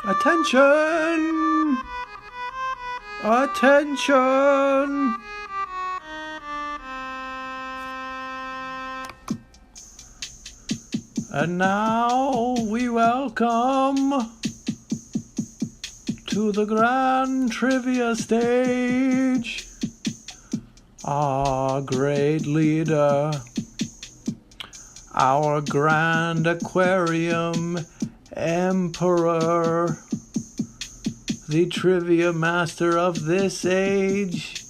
Attention! Attention! And now we welcome to the grand trivia stage our great leader, our grand Aquarium Emperor, the trivia master of this age,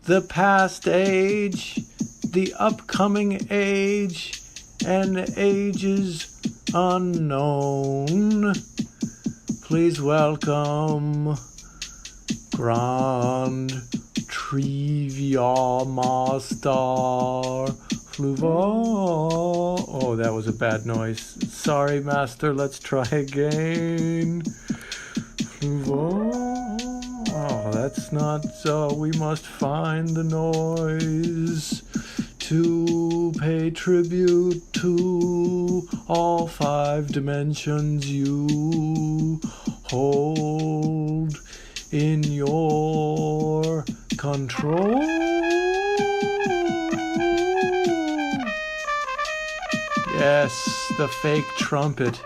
the past age, the upcoming age, and ages unknown. Please welcome Grand Triviamaster Fluval. Oh, that was a bad noise. Sorry, Master. Let's try again. Fluval. Oh, that's not so. We must find the noise to pay tribute to all 5 dimensions you hold in your control. Yes, the fake trumpet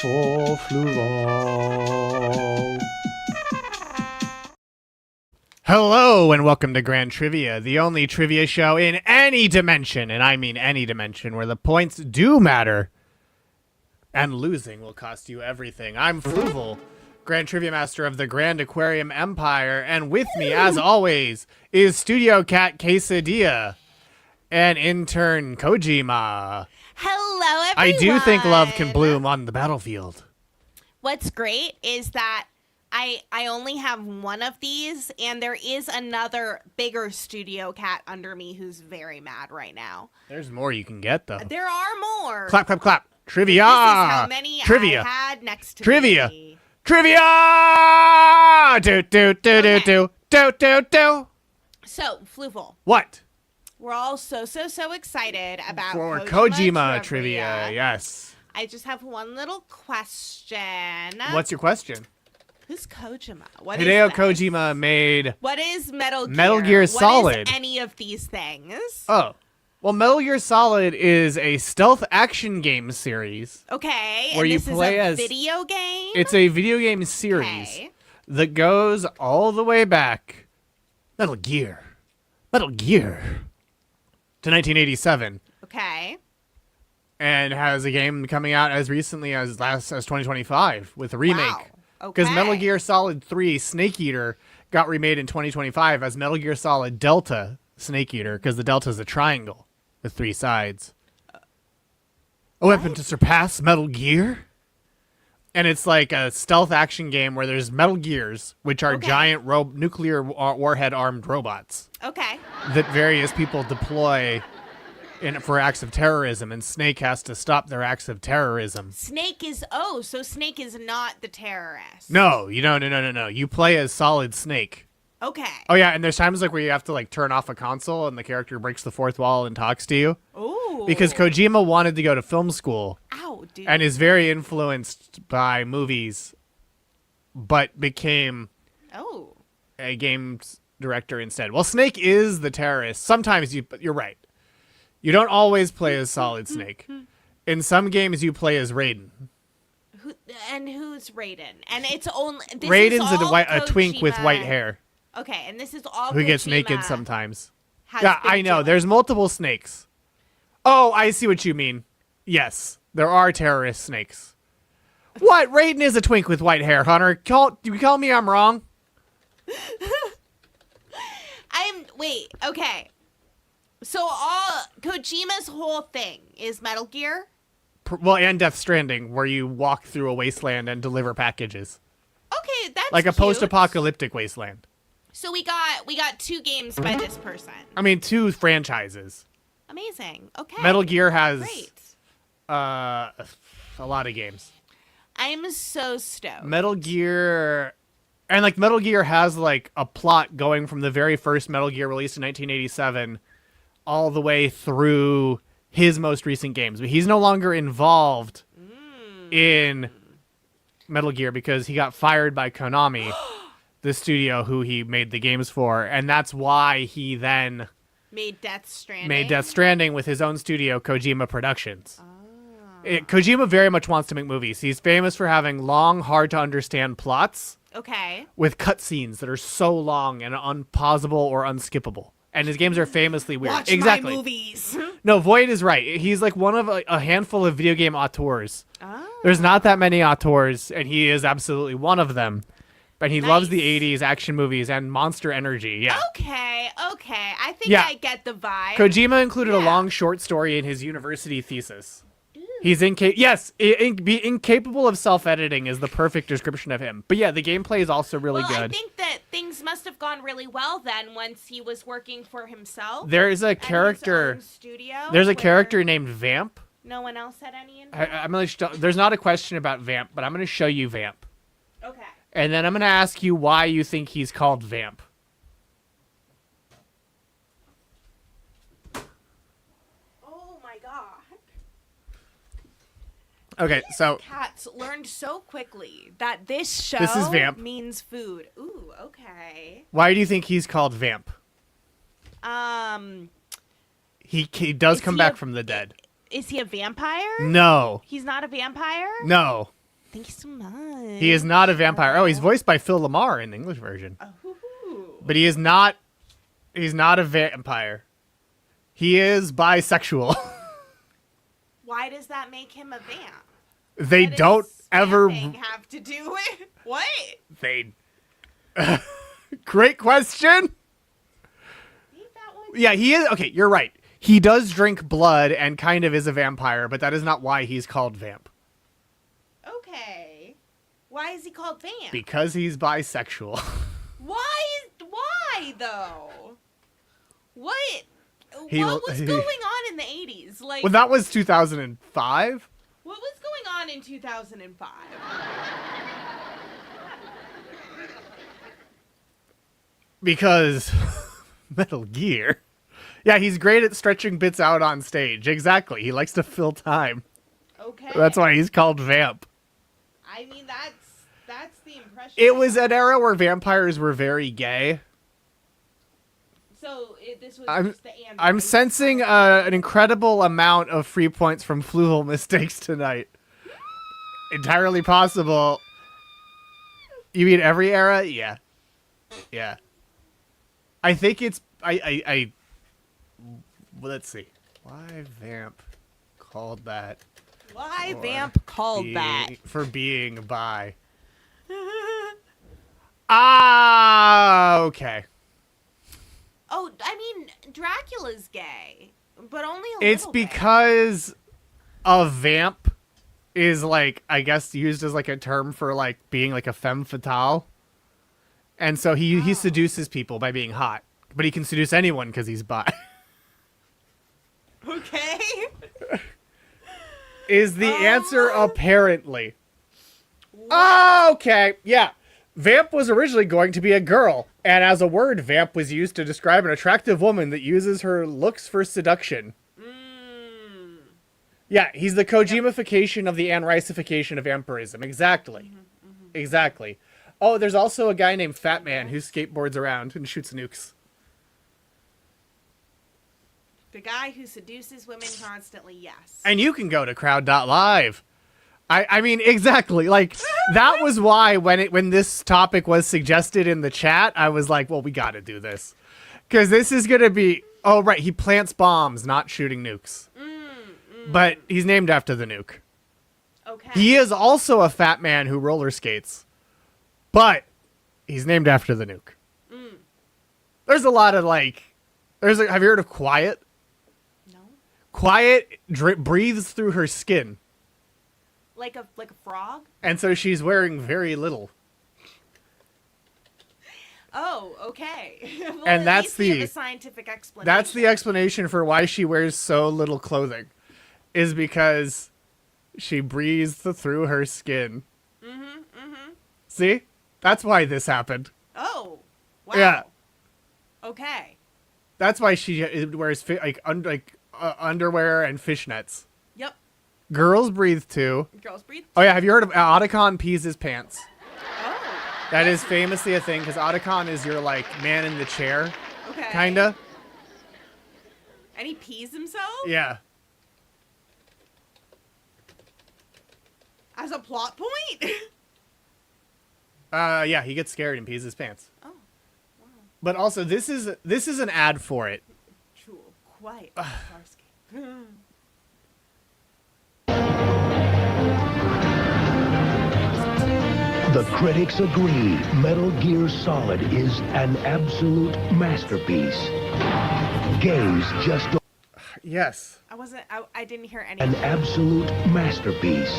for Fluval. Hello and welcome to Grand Trivia, the only trivia show in any dimension, and I mean any dimension, where the points do matter, and losing will cost you everything. I'm Fluval, Grand Trivia Master of the Grand Aquarium Empire, and with me, as always, is Studio Cat Quesadilla. And intern Kojima. Hello, I everyone. do think love can bloom on the battlefield. What's great is that I only have one of these, and there is another bigger studio cat under me who's very mad right now. There's more you can get, though. There are more. Clap, clap, clap. Trivia. This is how many Trivia. I had next to Trivia. me. Trivia! Do, do, do, Okay. do, do, do, do. So, Fluval, What? we're all so excited about For Kojima Kojima trivia, yes. I just have one little question. What's your question? Who's Kojima? What is Hideo this? Kojima made... What is Metal Gear? Metal Gear What Solid. is any of these things? Oh. Well, Metal Gear Solid is a stealth action game series. Okay, Where and you this play is a as- video game? It's a video game series Okay. that goes all the way back. Metal Gear. Metal Gear. To 1987. Okay. And has a game coming out as recently as 2025 with a remake. Wow. Because Okay. Metal Gear Solid 3 Snake Eater got remade in 2025 as Metal Gear Solid Delta Snake Eater, because the Delta is a triangle with 3 sides. A weapon to surpass Metal Gear? And it's like a stealth action game where there's Metal Gears, which are Okay. giant nuclear warhead armed robots Okay. that various people deploy for acts of terrorism, and Snake has to stop their acts of terrorism. Snake is so Snake is not the terrorist. No, no. You play as Solid Snake. Okay. Oh yeah, and there's times like where you have to like turn off a console and the character breaks the fourth wall and talks to you. Ooh. Because Kojima wanted to go to film school Ow, dude. and is very influenced by movies, but became Oh. a games director instead. Well, Snake is the terrorist. Sometimes you're right. You don't always play as Solid Snake. In some games, you play as Raiden. Who's Raiden? And it's only this Raiden's is all a twink with Kojima- white hair Okay, and this is all who gets Kojima naked sometimes. has Yeah, been I know. doing. There's multiple snakes. Oh, I see what you mean. Yes, there are terrorist snakes. What? Raiden is a twink with white hair, Hunter. You call me I'm wrong? Wait, okay. So all Kojima's whole thing is Metal Gear? Well, and Death Stranding, where you walk through a wasteland and deliver packages. Okay, that's Like a cute. post-apocalyptic wasteland. So we got 2 games by this person. I mean, 2 franchises. Amazing. Okay. Metal Gear has Great. a lot of games. I'm so stoked. Metal Gear, and like Metal Gear has like a plot going from the very first Metal Gear released in 1987 all the way through his most recent games. But he's no longer involved in Metal Gear because he got fired by Konami, the studio who he made the games for, and that's why he then Made Death Stranding. made Death Stranding with his own studio, Kojima Productions. Kojima very much wants to make movies. He's famous for having long, hard-to-understand plots Okay. with cutscenes that are so long and unpausable or unskippable. And his games are famously weird. Watch exactly. my movies. No, Void is right. He's like one of a handful of video game auteurs. Oh. There's not that many auteurs, and he is absolutely one of them. But he loves the Nice. 80s action movies and Monster Energy. Yeah. Okay. I think Yeah. I get the vibe. Kojima included a Yeah. long short story in his university thesis. He's incapable of self-editing is the perfect description of him. But yeah, the gameplay is also really well, I good. think that things must have gone really well then once he was working for himself. There's a and his character. own studio. There's a where character named Vamp. No one else had any input. I'm gonna there's not a question about Vamp, but I'm going to show you Vamp. Okay. And then I'm going to ask you why you think he's called Vamp. Oh my god. Okay, so Cats learned so quickly that this show This is Vamp. means food. Ooh, okay. why do you think he's called Vamp? He does Is come he back a- from the dead. Is he a vampire? No. He's not a vampire? No. Thank you so much. He is not a vampire. Oh, he's voiced by Phil Lamar in the English version. Ooh. But he is not. He's not a vampire. He is bisexual. Why does that make him a vamp? They What does don't ever. vamping have to do with what? They. Great question. Leave that one. Yeah, he is. Okay, you're right. He does drink blood and kind of is a vampire, but that is not why he's called Vamp. Okay. Why is he called Vamp? Because he's bisexual. Why though? What was going on in the 80s? Like, well, that was 2005. what was going on in 2005? Because Metal Gear. Yeah, he's great at stretching bits out on stage. Exactly. He likes to fill time. Okay. That's why he's called Vamp. I mean, that's the impression. It was an era where vampires were very gay. So this was I'm just the anti. I'm sensing an incredible amount of free points from Fluval mistakes tonight. Entirely possible. You mean every era? Yeah. Yeah. I think it's I well, let's see. Why Vamp called that? Why Or Vamp called that? For being bi. Ah, okay. Oh, I mean, Dracula's gay, but only a It's little bit. because a vamp is like, I guess, used as like a term for like being like a femme fatale. And so he seduces people by being hot, but he can seduce anyone because he's bi. Okay. Is the answer apparently. Oh, okay. Yeah. Vamp was originally going to be a girl, and as a word, vamp was used to describe an attractive woman that uses her looks for seduction. Mm. Yeah, he's the Kojimification of the Anne Rice-ification of vampirism. Exactly. Exactly. Oh, there's also a guy named Fat Man who skateboards around and shoots nukes. The guy who seduces women constantly, yes. And you can go to crowd.live. I mean, exactly. Like, that was why when this topic was suggested in the chat, I was like, well, we got to do this. Because this is going to be... Oh, right. He plants bombs, not shooting nukes. But he's named after the nuke. Okay. He is also a fat man who roller skates. But he's named after the nuke. There's a lot of, like... have you heard of Quiet? No. Quiet breathes through her skin. Like a frog? And so she's wearing very little. Oh, okay. Well, And at that's least we have the- a scientific explanation. That's the explanation for why she wears so little clothing. Is because she breathes through her skin. See? That's why this happened. Oh. Wow. Yeah. Okay. That's why she wears underwear and fishnets. Yep. Girls breathe too. Girls breathe. Oh yeah, have you heard of Otacon pees his pants? Oh. That is famously a thing because Otacon is your like man in the chair, Okay. kinda. And he pees himself? Yeah. As a plot point? Yeah, he gets scared and pees his pants. Oh. But also, this is an ad for it. True. Quiet. Starscape. The critics agree Metal Gear Solid is an absolute masterpiece. Games just don't... Yes. I didn't hear An anything. absolute masterpiece.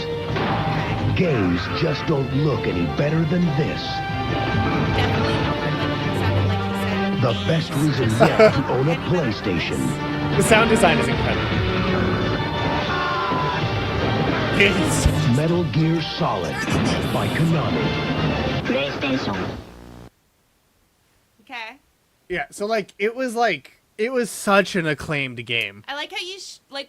Games just don't look any better than this. Definitely it sounded like he said. The best reason yet to own a PlayStation. The sound design is incredible. Yes. Metal Gear Solid by Konami. PlayStation. Okay. Yeah, so it was such an acclaimed game. I like how you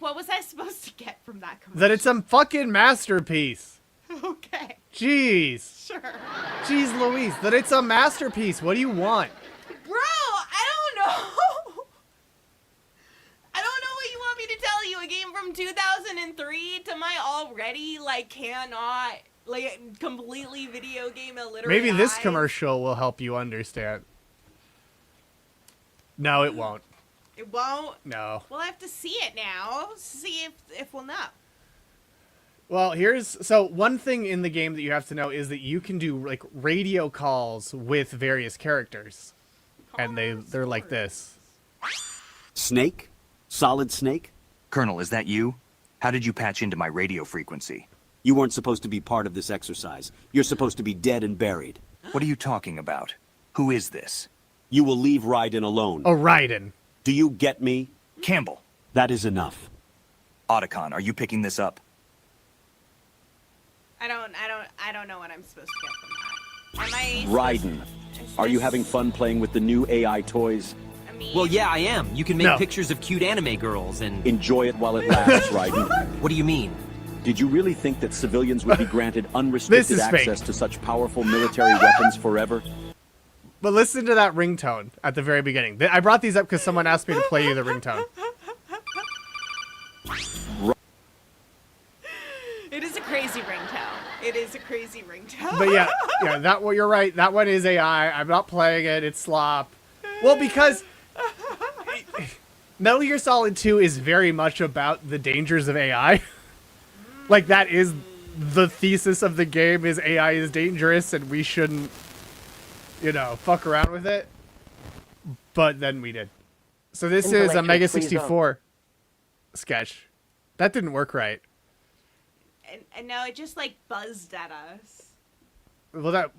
what was I supposed to get from that commercial? That it's a fucking masterpiece. Okay. Jeez. Sure. Jeez Louise, that it's a masterpiece. What do you want? Bro, I don't know. I don't know what you want me to tell you. A game from 2003 to my already cannot completely video game illiterate. Maybe this eyes. commercial will help you understand. No, it won't. It won't. No. We'll have to see it now. See if we'll know. Well, so one thing in the game that you have to know is that you can do radio calls with various characters. And they're like this. Snake, Solid Snake? Colonel, is that you? How did you patch into my radio frequency? You weren't supposed to be part of this exercise. You're supposed to be dead and buried. What are you talking about? Who is this? You will leave Raiden alone. Oh, Raiden. Do you get me? Campbell. That is enough. Otacon, are you picking this up? I don't know what I'm supposed to get from that. Am I? Raiden, are you having fun playing with the new AI toys? I mean, Well, yeah, I am. You can make No. pictures of cute anime girls and... Enjoy it while it lasts, Raiden. What do you mean? Did you really think that civilians would be granted unrestricted This is fake. access to such powerful military weapons forever? But listen to that ringtone at the very beginning. I brought these up because someone asked me to play you the ringtone. It is a crazy ringtone. It is a crazy ringtone. But yeah, that one, you're right. That one is AI. I'm not playing it. It's slop. Well, because Metal Gear Solid 2 is very much about the dangers of AI. Like, that is the thesis of the game, is AI is dangerous and we shouldn't, fuck around with it. But then we did. So this is a Mega 64 sketch. That didn't work right. And no, it just like buzzed at us. Well, that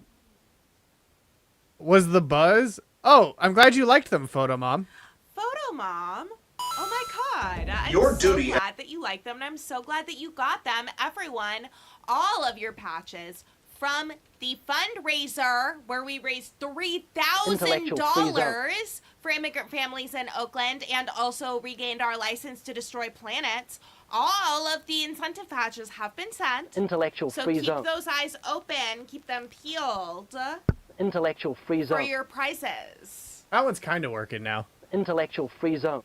was the buzz. Oh, I'm glad you liked them, Photo Mom. Photo Mom. Oh my God! I'm Your so duty- glad that you like them, and I'm so glad that you got them, everyone. All of your patches from the fundraiser where we raised $3,000 for immigrant families in Oakland, and also regained our license to destroy planets. All of the incentive patches have been sent. Intellectual So free keep zone. those eyes open, keep them peeled Intellectual free for zone. your prizes. That one's kind of working now. Intellectual free zone.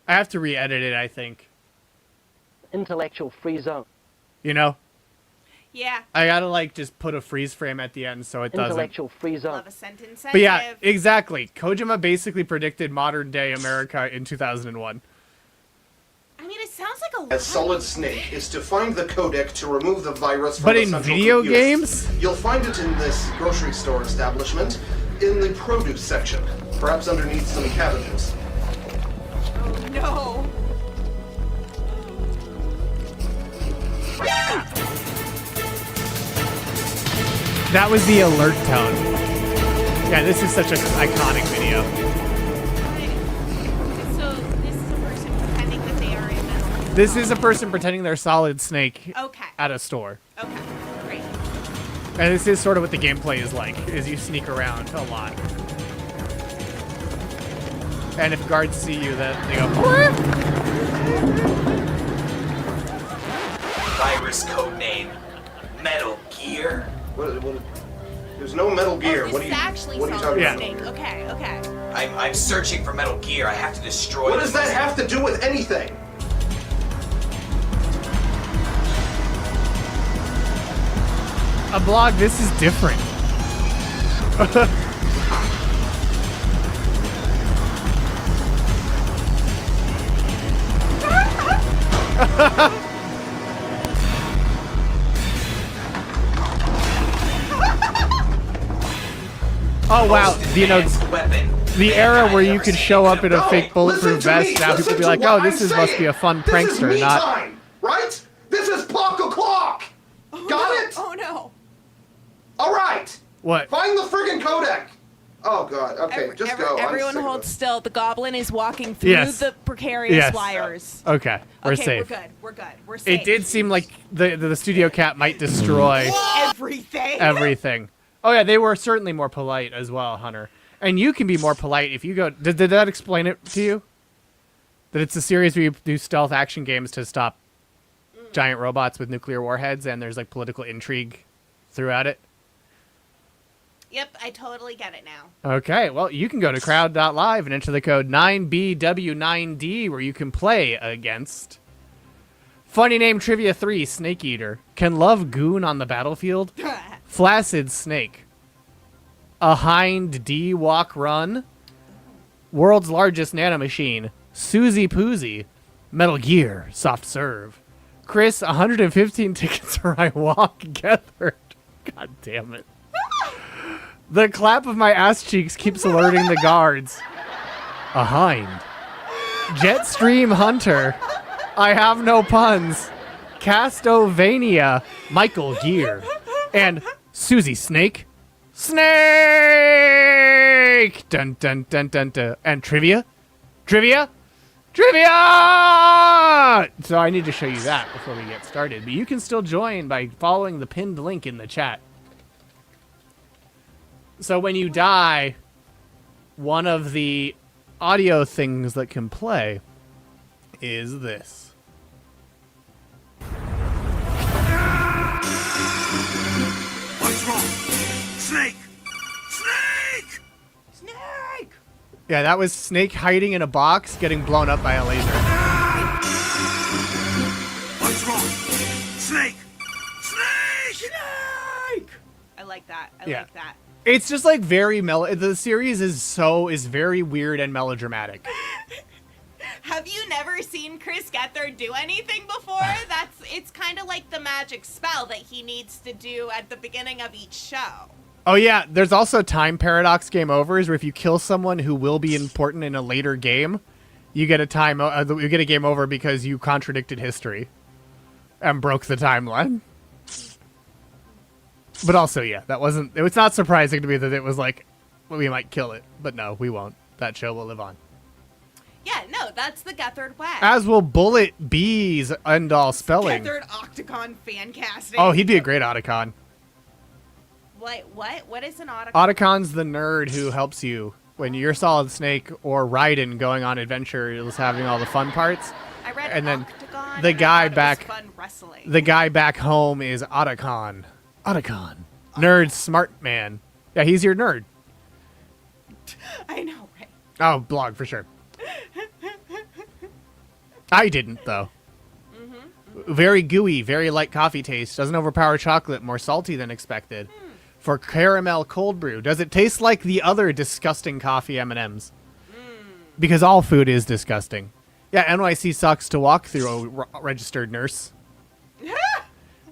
I have to re-edit it, I think. Intellectual free zone. Yeah, I gotta, just put a freeze frame at the end so it doesn't. Intellectual free zone. love a cent incentive. But yeah, exactly. Kojima basically predicted modern-day America in 2001. I mean, it sounds like a lot. As Solid Snake is to find the codec to remove the virus from But the in central video computer. games? You'll find it in this grocery store establishment in the produce section, perhaps underneath some cabbages. Oh no. That was the alert tone. Yeah, this is such an iconic video. So this is a person pretending that they are in Metal. This is a person pretending they're Solid Snake Okay. at a store. Okay. Great. And this is sort of what the gameplay is like, is you sneak around a lot. And if guards see you, then they go, Virus codename Metal Gear. What, there's no Metal Gear. Oh, this what are is you? actually What are you Solid talking about? Snake. Okay. Okay. I'm searching for Metal Gear. I have to destroy. What does that have to do with anything? a blog, this is different. Oh wow, Weapon. the era where you could show up in a fake Listen bulletproof to me. vest, now people Listen be like, to oh, what this I'm must be saying. a fun This is prankster, me not... time, right? This is clock o'clock. Got it? Oh no. All right. What? Find the friggin' codec. Oh god. Okay, just go. I'm Everyone sick of hold it. still. The goblin is walking through Yes. the precarious Yes. wires. Okay, we're Okay, safe. we're good. We're good. We're safe. It did seem like the studio cat might destroy Everything. everything. Oh yeah, they were certainly more polite as well, Hunter. And you can be more polite if you go... Did that explain it to you? That it's a series where you do stealth action games to stop giant robots with nuclear warheads, and there's political intrigue throughout it? Yep, I totally get it now. Okay, well, you can go to crowd.live and enter the code 9BW9D where you can play against Funny Name Trivia 3, Snake Eater, Can Love Goon on the Battlefield, Flaccid Snake, A Hind D Walk Run, World's Largest Nanomachine, Suzy Poozy, Metal Gear, Soft Serve, Chris, 115 tickets or I walk gathered. God damn it. The clap of my ass cheeks keeps alerting the guards. A hind. Jetstream Hunter. I have no puns. Castovania. Michael Gear. And Susie Snake. Snake! Dun dun dun dun dun. And trivia? Trivia? Trivia! So I need to show you that before we get started. But you can still join by following the pinned link in the chat. So when you die, one of the audio things that can play is this. What's wrong? Snake! Snake! Snake! Yeah, that was Snake hiding in a box getting blown up by a laser. What's wrong? Snake! Snake! Snake! I like that. I like that. It's just like very the series is very weird and melodramatic. Have you never seen Chris Gethard do anything before? It's kind of like the magic spell that he needs to do at the beginning of each show. Oh yeah, there's also time paradox game overs where if you kill someone who will be important in a later game, you get a game over because you contradicted history and broke the timeline. But also, yeah, it was not surprising to me that it was like, well, we might kill it, but no, we won't. That show will live on. Yeah, no, that's the Gethard way. As will Bullet B's end all spelling. Gethard Octagon fan casting. Oh, he'd be a great Otacon. What is an Otacon? Otacon's the nerd who helps you when you're Solid Snake or Raiden going on adventures, having all the fun parts. I read and then Octagon, the and guy I thought back, it was fun wrestling. the guy back home is Otacon. Otacon, nerd, smart man. Yeah, he's your nerd. I know, right? Oh, blog for sure. I didn't though. Very gooey, very light coffee taste. Doesn't overpower chocolate. More salty than expected. For caramel cold brew. Does it taste like the other disgusting coffee M&Ms? Because all food is disgusting. Yeah, NYC sucks to walk through, a registered nurse.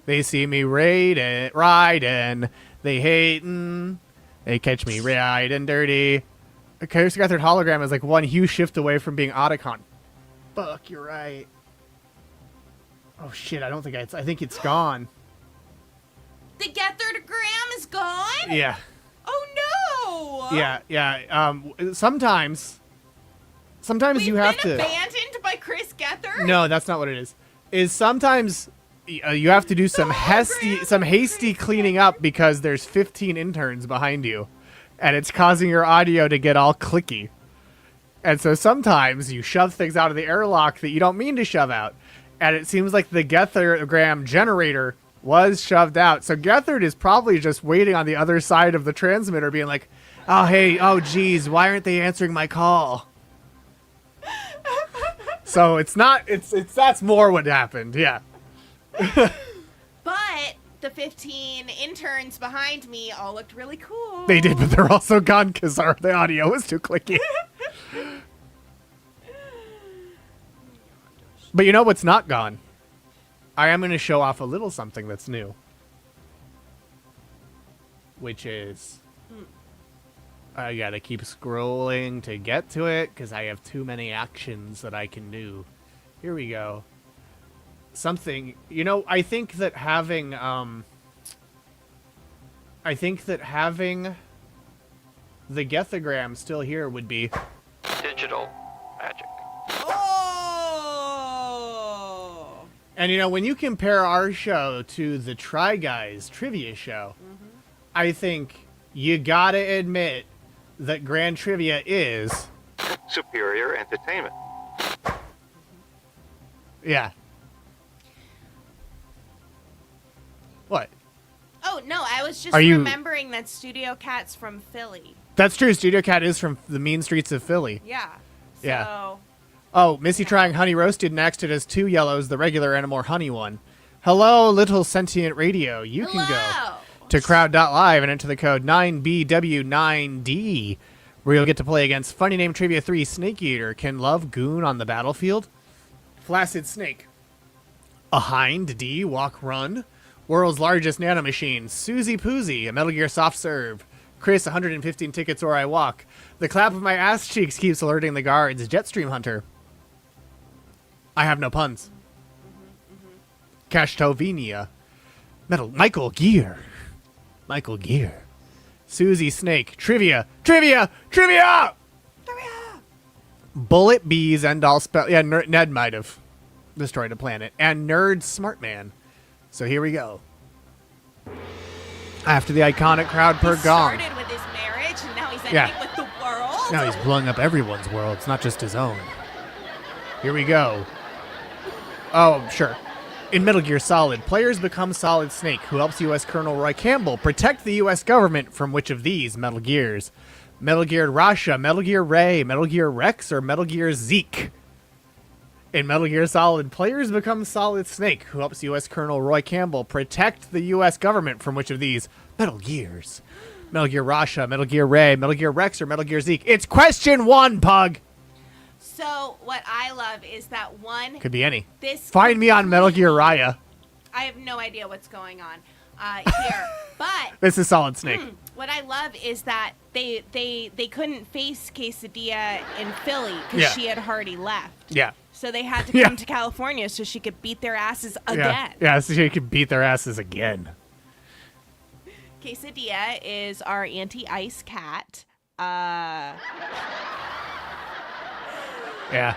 They see me riding. They hatin'. They catch me riding dirty. Chris Gethard hologram is like one huge shift away from being Otacon. Fuck, you're right. Oh shit, I think it's gone. The Gethard-gram is gone? Yeah. Oh no! Yeah. Sometimes you have to abandoned by Chris Gethard? No, that's not what it is. Is sometimes you have to do some hasty cleaning up because there's 15 interns behind you, and it's causing your audio to get all clicky. And so sometimes you shove things out of the airlock that you don't mean to shove out, and it seems like the Gethard-gram generator was shoved out. So Gethard is probably just waiting on the other side of the transmitter, being like, "Oh hey, oh geez, why aren't they answering my call?" So it's that's more what happened, yeah. But the 15 interns behind me all looked really cool. They did, but they're also gone because the audio was too clicky. But you know what's not gone? I am going to show off a little something that's new. Which is... I gotta keep scrolling to get to it because I have too many actions that I can do. Here we go. Something... You know, I think that having... the Gethogram still here would be... digital magic. Oh! And you know, when you compare our show to the Try Guys trivia show, I think you gotta admit that Grand Trivia is... superior entertainment. Yeah. What? Oh, no, I was just Are you- remembering that Studio Cat's from Philly. That's true. Studio Cat is from the mean streets of Philly. Yeah. So... Yeah. Oh, Missy trying honey roasted. Next, it has 2 yellows, the regular and a more honey one. Hello, little sentient radio. You can go to crowd.live and enter the code 9BW9D, where you'll get to play against Funny Name Trivia 3 Snake Eater. Can love goon on the battlefield? Flaccid Snake. A hind D, walk run. World's largest nanomachine. Susie Poozy, a Metal Gear soft serve. Chris, 115 tickets or I walk. The clap of my ass cheeks keeps alerting the guards. Jetstream Hunter. I have no puns. Kashtovenia. Michael Gear. Michael Gear. Susie Snake. Trivia. Bullet Bees end all spell. Yeah, Ned might have destroyed a planet. And Nerd Smart Man. So here we go. After the iconic crowd per gong. Started with his marriage, and now he's ending with the world. Now he's blowing up everyone's world. It's not just his own. Here we go. Oh, sure. In Metal Gear Solid, players become Solid Snake, who helps U.S. Colonel Roy Campbell protect the U.S. government from which of these Metal Gears? Metal Gear Rasha, Metal Gear Ray, Metal Gear Rex, or Metal Gear Zeke? In Metal Gear Solid, players become Solid Snake, who helps U.S. Colonel Roy Campbell protect the U.S. government from which of these Metal Gears? Metal Gear Rasha, Metal Gear Ray, Metal Gear Rex, or Metal Gear Zeke? It's question 1, Pug! So what I love is that one... Could be any. This Find me on Metal Gear Raya. I have no idea what's going on here, but... This is Solid Snake. What I love is that they couldn't face Quesadilla in Philly because she had already left. Yeah. So they had to come to California so she could beat their asses again. Yeah, so she could beat their asses again. Quesadilla is our anti-ice cat. Yeah,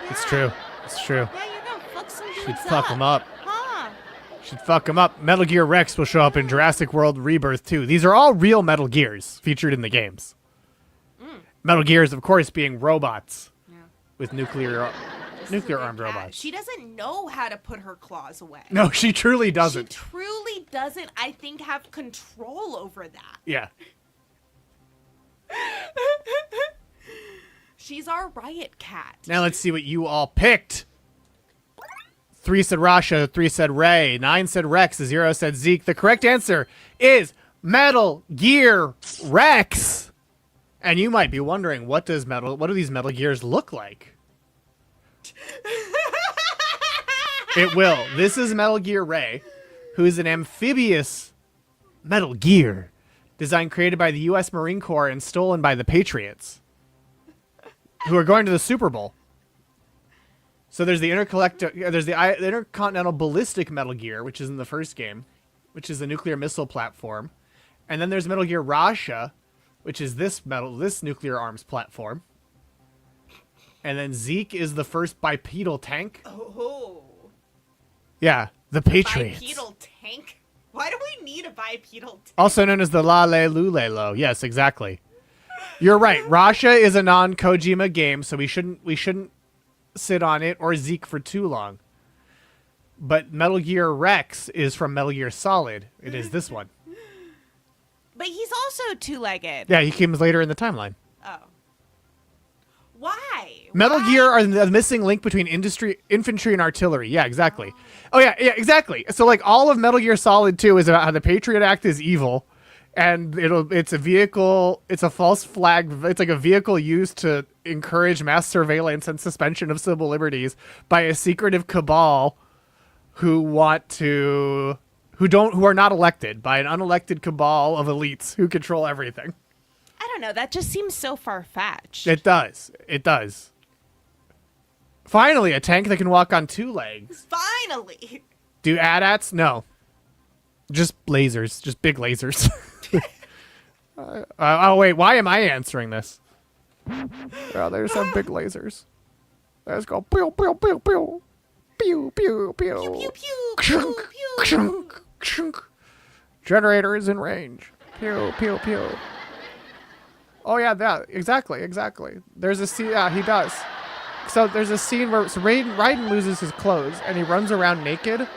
it's true. It's true. Yeah, you're gonna fuck some dudes She'd fuck them up. Huh. She'd fuck them up. Metal Gear Rex will show up in Jurassic World Rebirth 2. These are all real Metal Gears featured in the games. Metal Gears, of course, being robots with nuclear armed robots. She doesn't know how to put her claws away. No, she truly doesn't. She truly doesn't, I think, have control over that. Yeah. She's our riot cat. Now let's see what you all picked. 3 said Rasha, 3 said Ray, 9 said Rex, 0 said Zeke. The correct answer is Metal Gear Rex. And you might be wondering, what do these Metal Gears look like? It will. This is Metal Gear Ray, who is an amphibious Metal Gear, design created by the U.S. Marine Corps and stolen by the Patriots, who are going to the Super Bowl. So there's the Intercontinental Ballistic Metal Gear, which is in the first game, which is the nuclear missile platform. And then there's Metal Gear Rasha, which is this nuclear arms platform. And then Zeke is the first bipedal tank. Oh. Yeah, the Patriots. Bipedal tank? Why do we need a bipedal tank? Also known as the La Le Lule Lo. Yes, exactly. You're right. Rasha is a non-Kojima game, so we shouldn't sit on it or Zeke for too long. But Metal Gear Rex is from Metal Gear Solid. It is this one. But he's also two-legged. Yeah, he came later in the timeline. Oh. Why? Metal Gear are the missing link between infantry and artillery. Yeah, exactly. Oh, yeah, exactly. So, like, all of Metal Gear Solid 2 is about how the Patriot Act is evil, and it's a vehicle, it's a false flag, it's like a vehicle used to encourage mass surveillance and suspension of civil liberties by a secretive cabal who are not elected, by an unelected cabal of elites who control everything. I don't know. That just seems so far-fetched. It does. It does. Finally, a tank that can walk on 2 legs. Finally. Do AT-ATs? No. Just lasers. Just big lasers. Oh, wait. Why am I answering this? Oh, they just have big lasers. Let's go. Pew, pew, pew, pew. Pew, pew, pew. Pew, pew, pew. Chunk, Pew, pew. chunk, chunk. Generator is in range. Pew, pew, pew. Oh, yeah, that. Exactly. There's a scene. Yeah, he does. So there's a scene where Raiden loses his clothes, and he runs around naked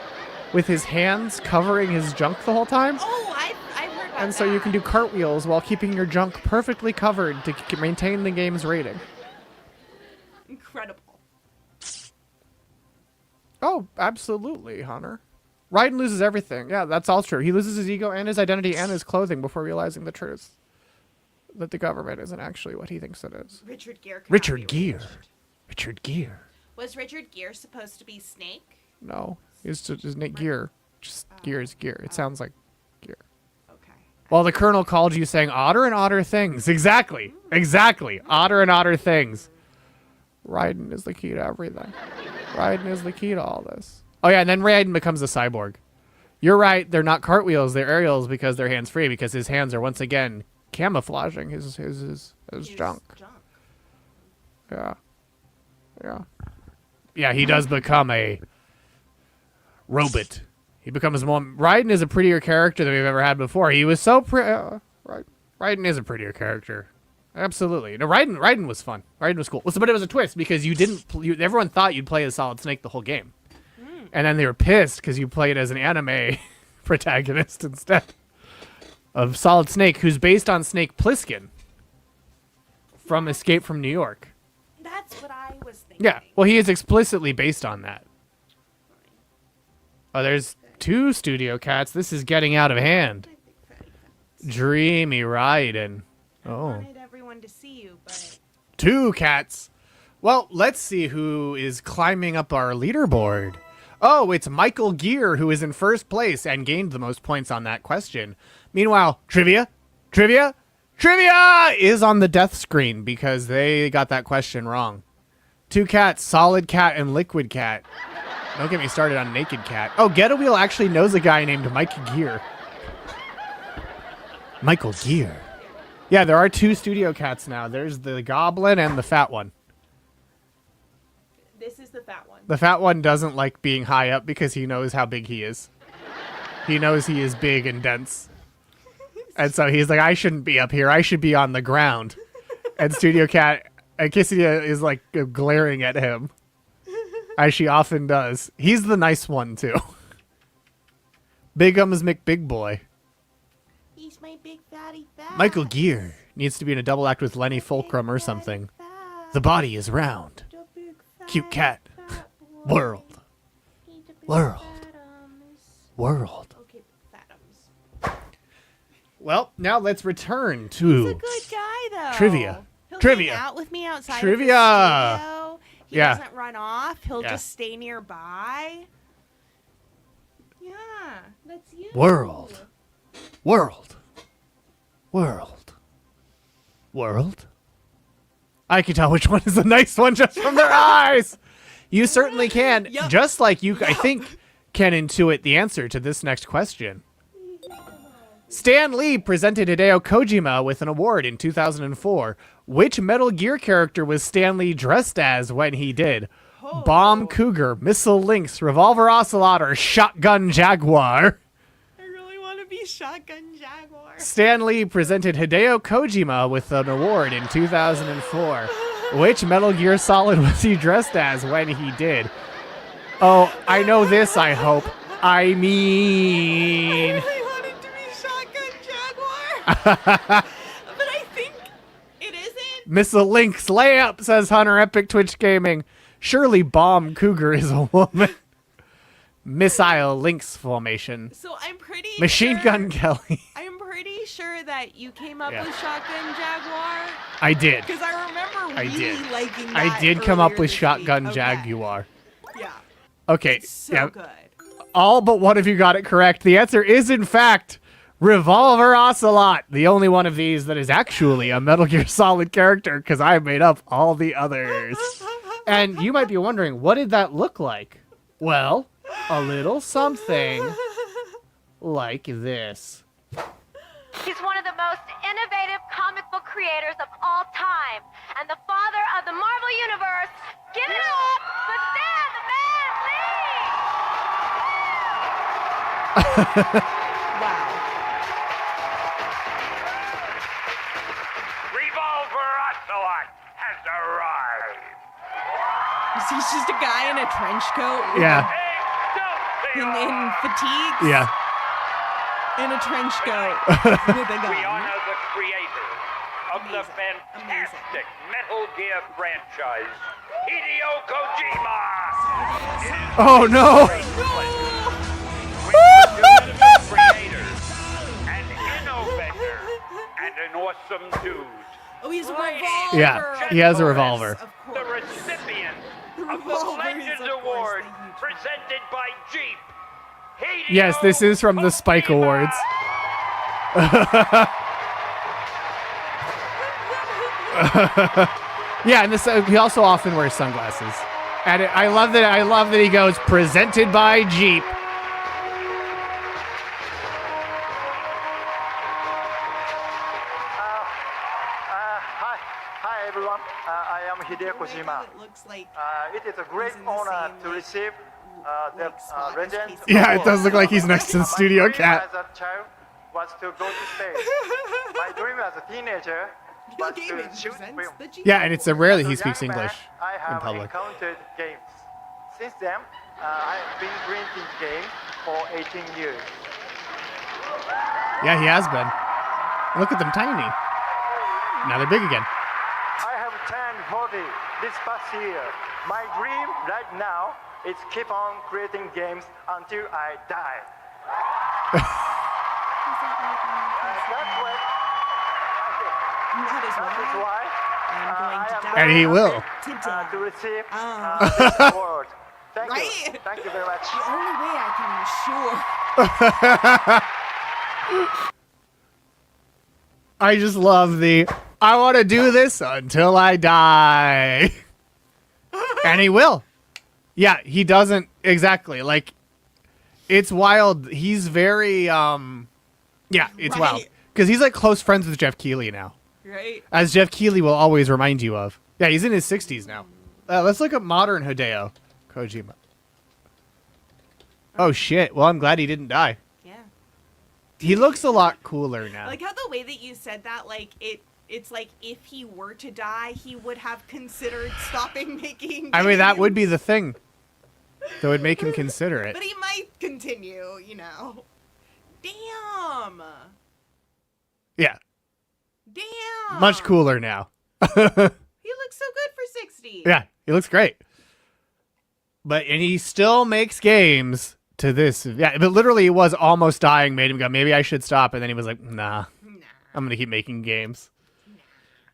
with his hands covering his junk the whole time. Oh, I've heard about And so you can do cartwheels while keeping your junk perfectly covered to maintain the game's rating. Incredible. Oh, absolutely, Hunter. Raiden loses everything. Yeah, that's all true. He loses his ego and his identity and his clothing before realizing the truth. That the government isn't actually what he thinks it is. Richard Gere. Richard Gere. Was Richard Gere supposed to be Snake? No, it's just Nick Gear. Just Gear is Gear. It sounds like Gear. Okay. Well, the Colonel called you saying otter and otter things. Exactly. Otter and otter things. Raiden is the key to everything. Raiden is the key to all this. Oh yeah, and then Raiden becomes a cyborg. You're right. They're not cartwheels. They're aerials because they're hands free. Because his hands are once again camouflaging his junk. Yeah. Yeah. Yeah. He does become a robot. He becomes more. Raiden is a prettier character than we've ever had before. He was so Raiden is a prettier character. Absolutely. No, Raiden was fun. Raiden was cool. But it was a twist because you didn't. Everyone thought you'd play as Solid Snake the whole game. And then they were pissed because you played as an anime protagonist instead of Solid Snake, who's based on Snake Plissken from Escape from New York. That's what I was thinking. Yeah, well, he is explicitly based on that. Oh, there's 2 studio cats. This is getting out of hand. Dreamy Raiden. I Oh. wanted everyone to see you, but 2 cats. Well, let's see who is climbing up our leaderboard. Oh, it's Michael Gear, who is in first place and gained the most points on that question. Meanwhile, Trivia is on the death screen because they got that question wrong. 2 cats, Solid Cat and Liquid Cat. Don't get me started on Naked Cat. Oh, Get a Wheel actually knows a guy named Mike Gear. Michael Gear. Yeah, there are 2 studio cats now. There's the goblin and the fat one. this is the fat one. The fat one doesn't like being high up because he knows how big he is. He knows he is big and dense. And so he's like, I shouldn't be up here. I should be on the ground. And Studio Cat, Kristie is like glaring at him, as she often does. He's the nice one, too. Bigums McBig Boy. He's my big fatty fat. Michael Gear needs to be in a double act with Lenny Fulcrum or something. The body is round. Cute cat. World. World. World. Okay, fatums. Well, now let's return to He's a good guy, though. Trivia. He'll Trivia. hang out with me outside Trivia. of the studio. He Yeah. doesn't run off. He'll Yeah. just stay nearby. Yeah, that's you. World. World. World. World. I can tell which one is the nice one just from their eyes. You certainly can. Yep. Just like you, I think, can intuit the answer to this next question. Stan Lee presented Hideo Kojima with an award in 2004. Which Metal Gear character was Stan Lee dressed as when he did? Bomb Cougar, Missile Lynx, Revolver Ocelot, or Shotgun Jaguar? I really want to be Shotgun Jaguar. Stan Lee presented Hideo Kojima with an award in 2004. Which Metal Gear Solid was he dressed as when he did? Oh, I know this, I hope. I mean... I really wanted to be Shotgun Jaguar. But I think it isn't. Missile Lynx layup, says Hunter Epic Twitch Gaming. Surely Bomb Cougar is a woman. Missile Lynx formation. So I'm pretty Machine sure, Gun Kelly. I'm pretty sure that you came up Yeah. with Shotgun Jaguar. I did. Because I remember I really did. liking that I did come up earlier with this Shotgun week. Jaguar. Okay. Yeah. Okay. So yeah. good. All but one of you got it correct. The answer is, in fact, Revolver Ocelot. The only one of these that is actually a Metal Gear Solid character, because I made up all the others. And you might be wondering, what did that look like? Well, a little something like this. He's one of the most innovative comic book creators of all time, and the father of the Marvel Universe. Give it up for Stan the Man Wow. Revolver Ocelot has arrived. He's just a guy in a trench coat. with Yeah. In fatigues. Yeah. In a trench coat with a gun. We honor the creator of the fantastic Metal Gear franchise, Hideo Kojima. It is Oh, no. creator, an innovator, and an awesome dude. Oh, he's a revolver. Yeah, he has a revolver. The recipient of the Revolver is, Legends of course, Award the huge presented by Jeep. Hideo Yes, this is from the Spike Awards. Yeah, and this he also often wears sunglasses. And I love that he goes, presented by Jeep. Hi everyone, I am Kojima. It is a great honor to receive the legend. Yeah, it does look like he's next to the studio cat. My dream as a child was to go to space. My dream as a teenager was to shoot film. Yeah, and it's rare that he speaks English I in have public. encountered games. Since then, I have been printing games for 18 years. Yeah, he has been. Look at them, tiny. Now they're big again. I have turned 40 this past year. My dream right now is keep on creating games until I die. That is why I am And he will. to receive this award. Thank you. Thank you very much. The only way I can ensure. I just love I want to do this until I die. And he will. Yeah, he doesn't exactly. Like, it's wild. He's very, yeah, it's wild. Because he's like close friends with Jeff Keighley now. Right. As Jeff Keighley will always remind you of. Yeah, he's in his 60s now. Let's look up modern Hideo Kojima. Oh, shit. Well, I'm glad he didn't die. Yeah. He looks a lot cooler now. I like how the way that you said that, like, it's like if he were to die, he would have considered stopping making games. I mean, that would be the thing that would make him consider it. But he might continue, you know. Damn. Yeah. Damn. Much cooler now. He looks so good for 60. Yeah, he looks great. And he still makes games to this. Yeah, but literally he was almost dying, made him go, maybe I should stop. And then he was like, nah. I'm going to keep making games.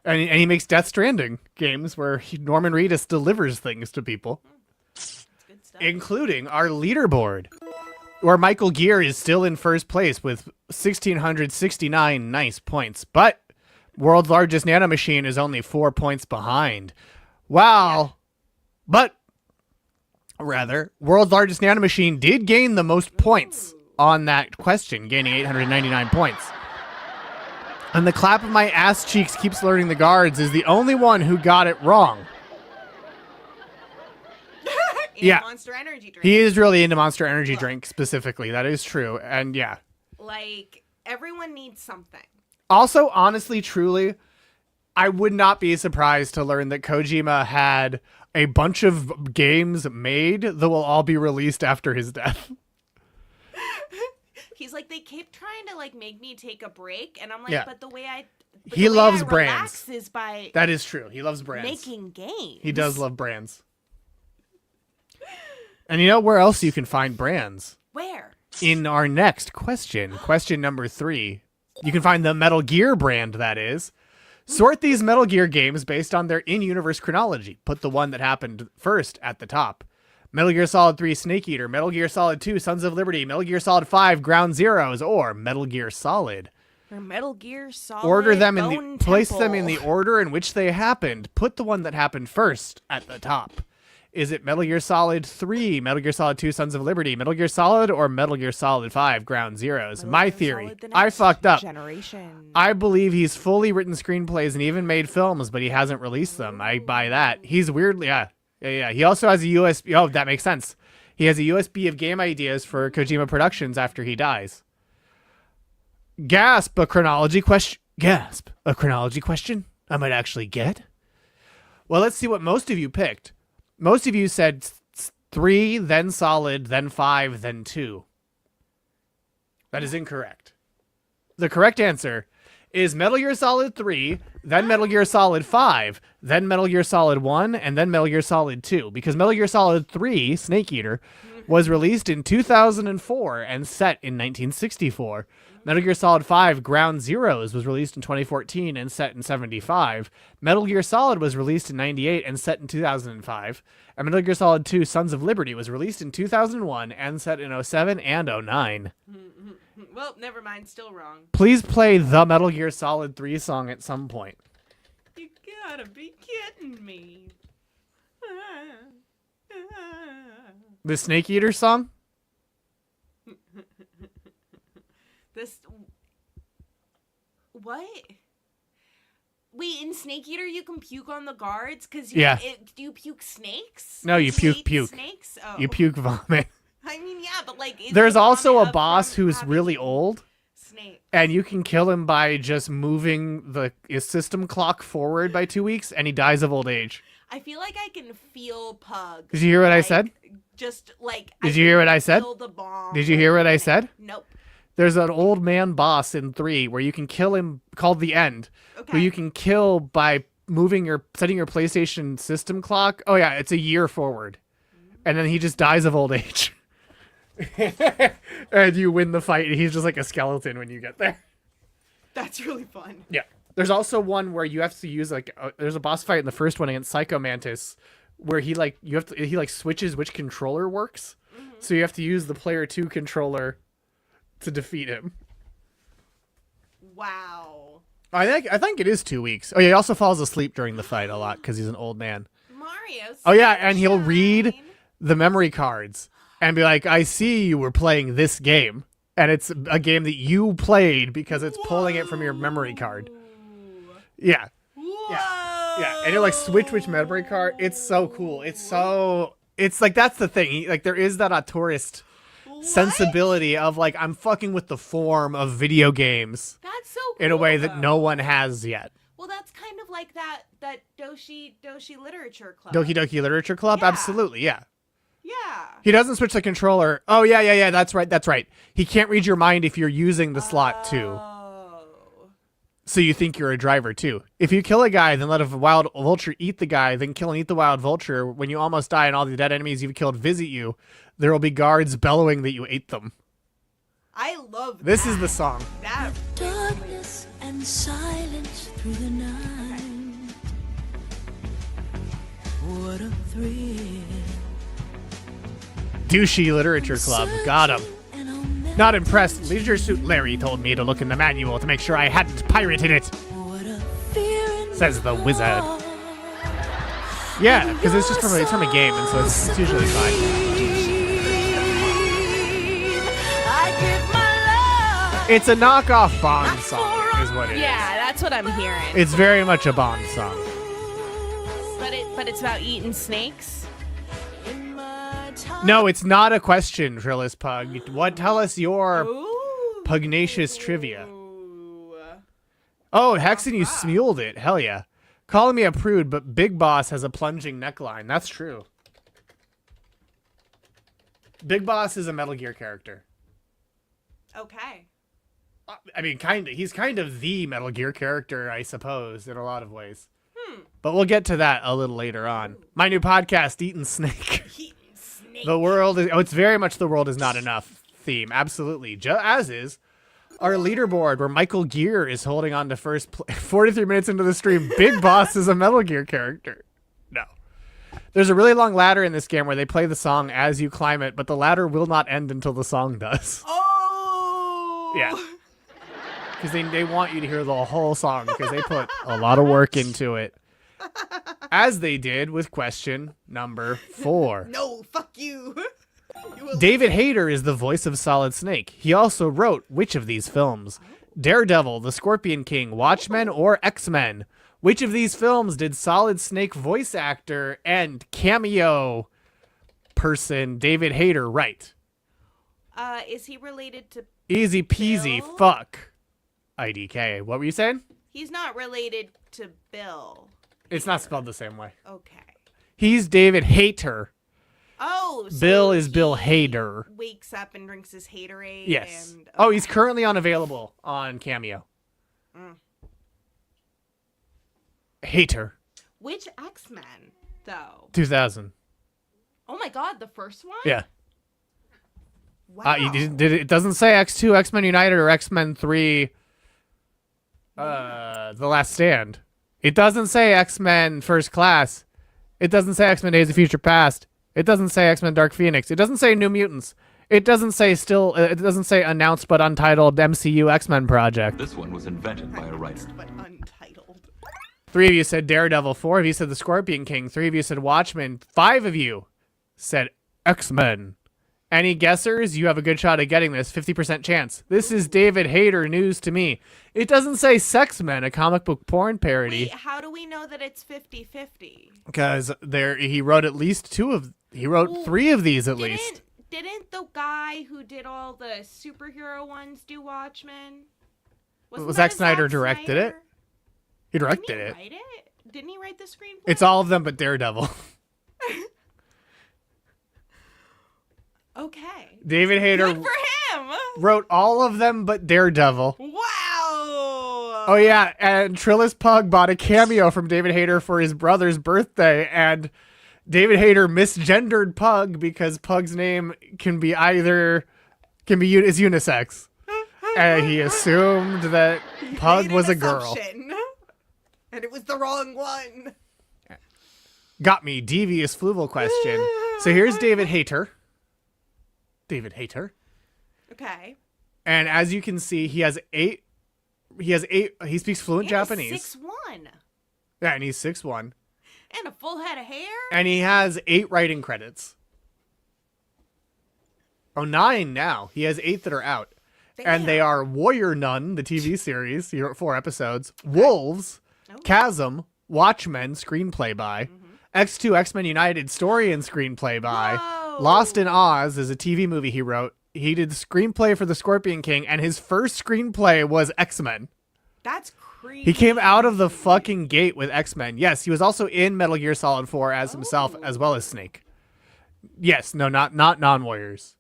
And he makes Death Stranding games where Norman Reedus delivers things to people. Including our leaderboard, where Michael Gear is still in first place with 1,669 nice points. But World's Largest Nanomachine is only 4 points behind. Wow. But, rather, World's Largest Nanomachine did gain the most points on that question, gaining 899 points. And the clap of my ass cheeks keeps learning the guards is the only one who got it wrong. Yeah. Monster Energy drink. He is really into Monster Energy drink specifically. That is true. And yeah. Like, everyone needs something. Also, honestly, truly, I would not be surprised to learn that Kojima had a bunch of games made that will all be released after his death. He's like, they keep trying to, like, make me take a break. And I'm like, Yeah. but the way I... He loves brands. Is by That is true. He loves brands. making games. He does love brands. And you know where else you can find brands? Where? In our next question, question number 3. You can find the Metal Gear brand, that is. Sort these Metal Gear games based on their in-universe chronology. Put the one that happened first at the top. Metal Gear Solid 3 Snake Eater, Metal Gear Solid 2 Sons of Liberty, Metal Gear Solid 5 Ground Zeroes, or Metal Gear Solid. Or Metal Gear Solid Order them in Bone place them in Temple. the order in which they happened. Put the one that happened first at the top. Is it Metal Gear Solid 3, Metal Gear Solid 2 Sons of Liberty, Metal Gear Solid, or Metal Gear Solid 5 Ground Zeroes? My theory. I fucked up. Generation. I believe he's fully written screenplays and even made films, but he hasn't released them. I buy that. He's weirdly, yeah. He also has a USB. Oh, that makes sense. He has a USB of game ideas for Kojima Productions after he dies. Gasp, a chronology question. Gasp, a chronology question I might actually get. Well, let's see what most of you picked. Most of you said 3, then Solid, then 5, then 2. That is incorrect. The correct answer is Metal Gear Solid 3, then Metal Gear Solid 5, then Metal Gear Solid 1, and then Metal Gear Solid 2. Because Metal Gear Solid 3, Snake Eater, was released in 2004 and set in 1964. Metal Gear Solid 5 Ground Zeroes was released in 2014 and set in 75. Metal Gear Solid was released in 98 and set in 2005. And Metal Gear Solid 2 Sons of Liberty was released in 2001 and set in 07 and 09. Well, never mind. Still wrong. Please play the Metal Gear Solid 3 song at some point. You gotta be kidding me. The Snake Eater song? This. What? Wait, in Snake Eater you can puke on the guards? Cause do you puke snakes? No, you puke hate snakes? Oh. You puke vomit. I mean, yeah, but like. There's also a boss who's really old. Snake. And you can kill him by just moving his system clock forward by 2 weeks, and he dies of old age. I feel like I can feel Pug. Did you hear what I said? Just like. Did you hear what I said? Did you hear what I said? Nope. There's an old man boss in 3 where you can kill him, called the End, who you can kill by setting your PlayStation system clock. Oh yeah, it's a year forward, and then he just dies of old age. And you win the fight. He's just like a skeleton when you get there. That's really fun. Yeah. There's also one where you have to use there's a boss fight in the first one against Psychomantis where he switches which controller works. Mm-hmm. So you have to use the player 2 controller to defeat him. Wow. I think it is 2 weeks. Oh yeah, he also falls asleep during the fight a lot because he's an old man. Mario. Oh yeah, and he'll read the memory cards and be like, I see you were playing this game. And it's a game that you played because it's pulling it from your memory card. Yeah. Yeah. And it'll switch which memory card. It's so cool. It's that's the thing. There is that auteurist sensibility of I'm fucking with the form of video games. That's so cool. In a way that no one has yet. Well, that's kind of like that Doshi Literature Club. Doki Doki Literature Club? Yeah. Absolutely, yeah. Yeah. He doesn't switch the controller. Oh, yeah. That's right. He can't read your mind if you're using the slot too. So you think you're a driver too. If you kill a guy, then let a wild vulture eat the guy, then kill and eat the wild vulture, when you almost die and all the dead enemies you've killed visit you, there will be guards bellowing that you ate them. I love that. This is the song. That. Darkness and silence through the night. What a thrill. Douchey Literature Club. Got him. Not impressed. Leisure Suit Larry told me to look in the manual to make sure I hadn't pirated it. Says the wizard. Yeah, because it's from a game, and so it's usually fine. It's a knockoff Bond song, is what it is. Yeah, that's what I'm hearing. It's very much a Bond song. But it's about eating snakes. No, it's not a question, Trillis Pug. Tell us your pugnacious trivia. Oh, Hexen, you smuled it. Hell yeah. Calling me a prude, but Big Boss has a plunging neckline. That's true. Big Boss is a Metal Gear character. Okay. I mean, he's kind of the Metal Gear character, I suppose, in a lot of ways. But we'll get to that a little later on. My new podcast, Eatin' Snake. The world is... Oh, it's very much the world is not enough theme. Absolutely. As is our leaderboard, where Michael Gear is holding on to first place. 43 minutes into the stream, Big Boss is a Metal Gear character. No. There's a really long ladder in this game where they play the song as you climb it, but the ladder will not end until the song does. Oh! Yeah. Because they want you to hear the whole song, because they put a lot of work into it. As they did with question number 4. No, fuck you. David Hayter is the voice of Solid Snake. He also wrote which of these films? Daredevil, The Scorpion King, Watchmen, or X-Men? Which of these films did Solid Snake voice actor and cameo person David Hayter write? Is he related to Easy peasy, Bill? fuck. IDK. What were you saying? He's not related to Bill. It's not spelled the same way. Okay. He's David Hayter. Oh, so Bill is Bill Hader. Wakes up and drinks his Haterade. Yes. And, Oh, he's currently unavailable on Cameo. Hater. Which X-Men, though? 2000. Oh my God, the first one? Yeah. Wow. It doesn't say X2, X-Men United, or X-Men 3, The Last Stand. It doesn't say X-Men First Class. It doesn't say X-Men Days of Future Past. It doesn't say X-Men Dark Phoenix. It doesn't say New Mutants. It doesn't say It doesn't say announced but untitled MCU X-Men project. This one was invented by a writer. But untitled. 3 of you said Daredevil. 4 of you said The Scorpion King. 3 of you said Watchmen. 5 of you said X-Men. Any guessers? You have a good shot at getting this. 50% chance. This is David Hayter news to me. It doesn't say Sex Men, a comic book porn parody. Wait, how do we know that it's 50-50? Because he wrote at least three of these at least. Didn't the guy who did all the superhero ones do Watchmen? Was Zack Snyder directed it? He directed it. Write it? Didn't he write the screenplay? It's all of them but Daredevil. Okay. David Hayter Good for him. Wrote all of them but Daredevil. Wow. Oh yeah, and Trillis Pug bought a cameo from David Hayter for his brother's birthday, and David Hayter misgendered Pug because Pug's name is unisex. And he assumed that Pug was a girl. And it was the wrong one. Got me. Devious Fluval question. So here's David Hayter. Okay. And as you can see, he speaks fluent Japanese. 6'1". Yeah, and he's 6'1". And a full head of hair. And he has 8 writing credits. Oh, 9 now. He has 8 that are out. Damn. And they are Warrior Nun, the TV series. He wrote 4 episodes. Wolves, Chasm, Watchmen, screenplay by. X2 X-Men United, story and screenplay by. Lost in Oz is a TV movie he wrote. He did screenplay for The Scorpion King, and his first screenplay was X-Men. That's crazy. He came out of the fucking gate with X-Men. Yes, he was also in Metal Gear Solid 4 as himself, as well as Snake. Yes, no, not non-Warriors.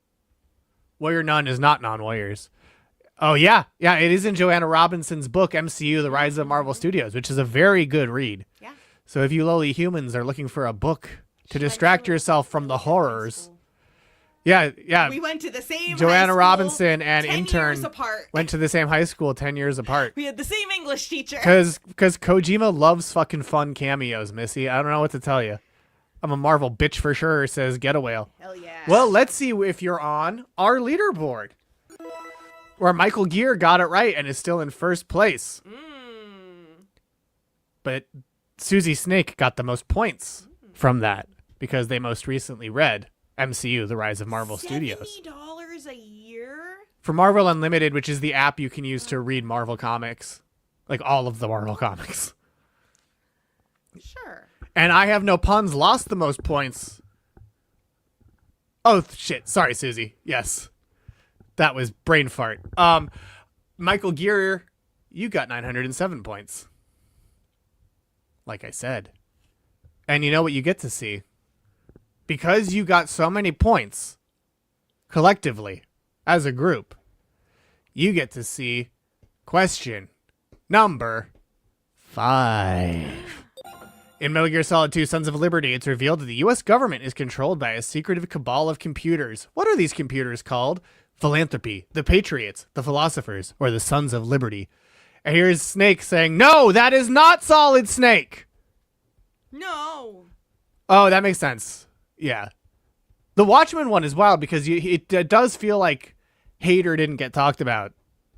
Warrior Nun is not non-Warriors. Oh, yeah. Yeah, it is in Joanna Robinson's book, MCU, The Rise of Marvel Studios, which is a very good read. Yeah. So if you lowly humans are looking for a book to distract yourself from the horrors... Yeah. We went to the same Joanna high school, Robinson and 10 Intern years apart. went to the same high school 10 years apart. We had the same English teacher. Because Kojima loves fucking fun cameos, Missy. I don't know what to tell you. I'm a Marvel bitch for sure, says Get a Whale. Hell yeah. Well, let's see if you're on our leaderboard. Where Michael Gear got it right and is still in first place. But Susie Snake got the most points from that because they most recently read MCU, The Rise of Marvel Studios. $70 a year? For Marvel Unlimited, which is the app you can use to read Marvel comics. Like all of the Marvel comics. Sure. And I Have No Puns lost the most points. Oh, shit. Sorry, Susie. Yes. That was brain fart. Michael Gear, you got 907 points. Like I said. And you know what you get to see? Because you got so many points, collectively, as a group, you get to see question number 5. In Metal Gear Solid 2 Sons of Liberty, it's revealed that the U.S. government is controlled by a secretive cabal of computers. What are these computers called? Philanthropy, the Patriots, the Philosophers, or the Sons of Liberty. And here's Snake saying, no, that is not Solid Snake! No. Oh, that makes sense. Yeah. The Watchmen one is wild because it does feel like Hayter didn't get talked about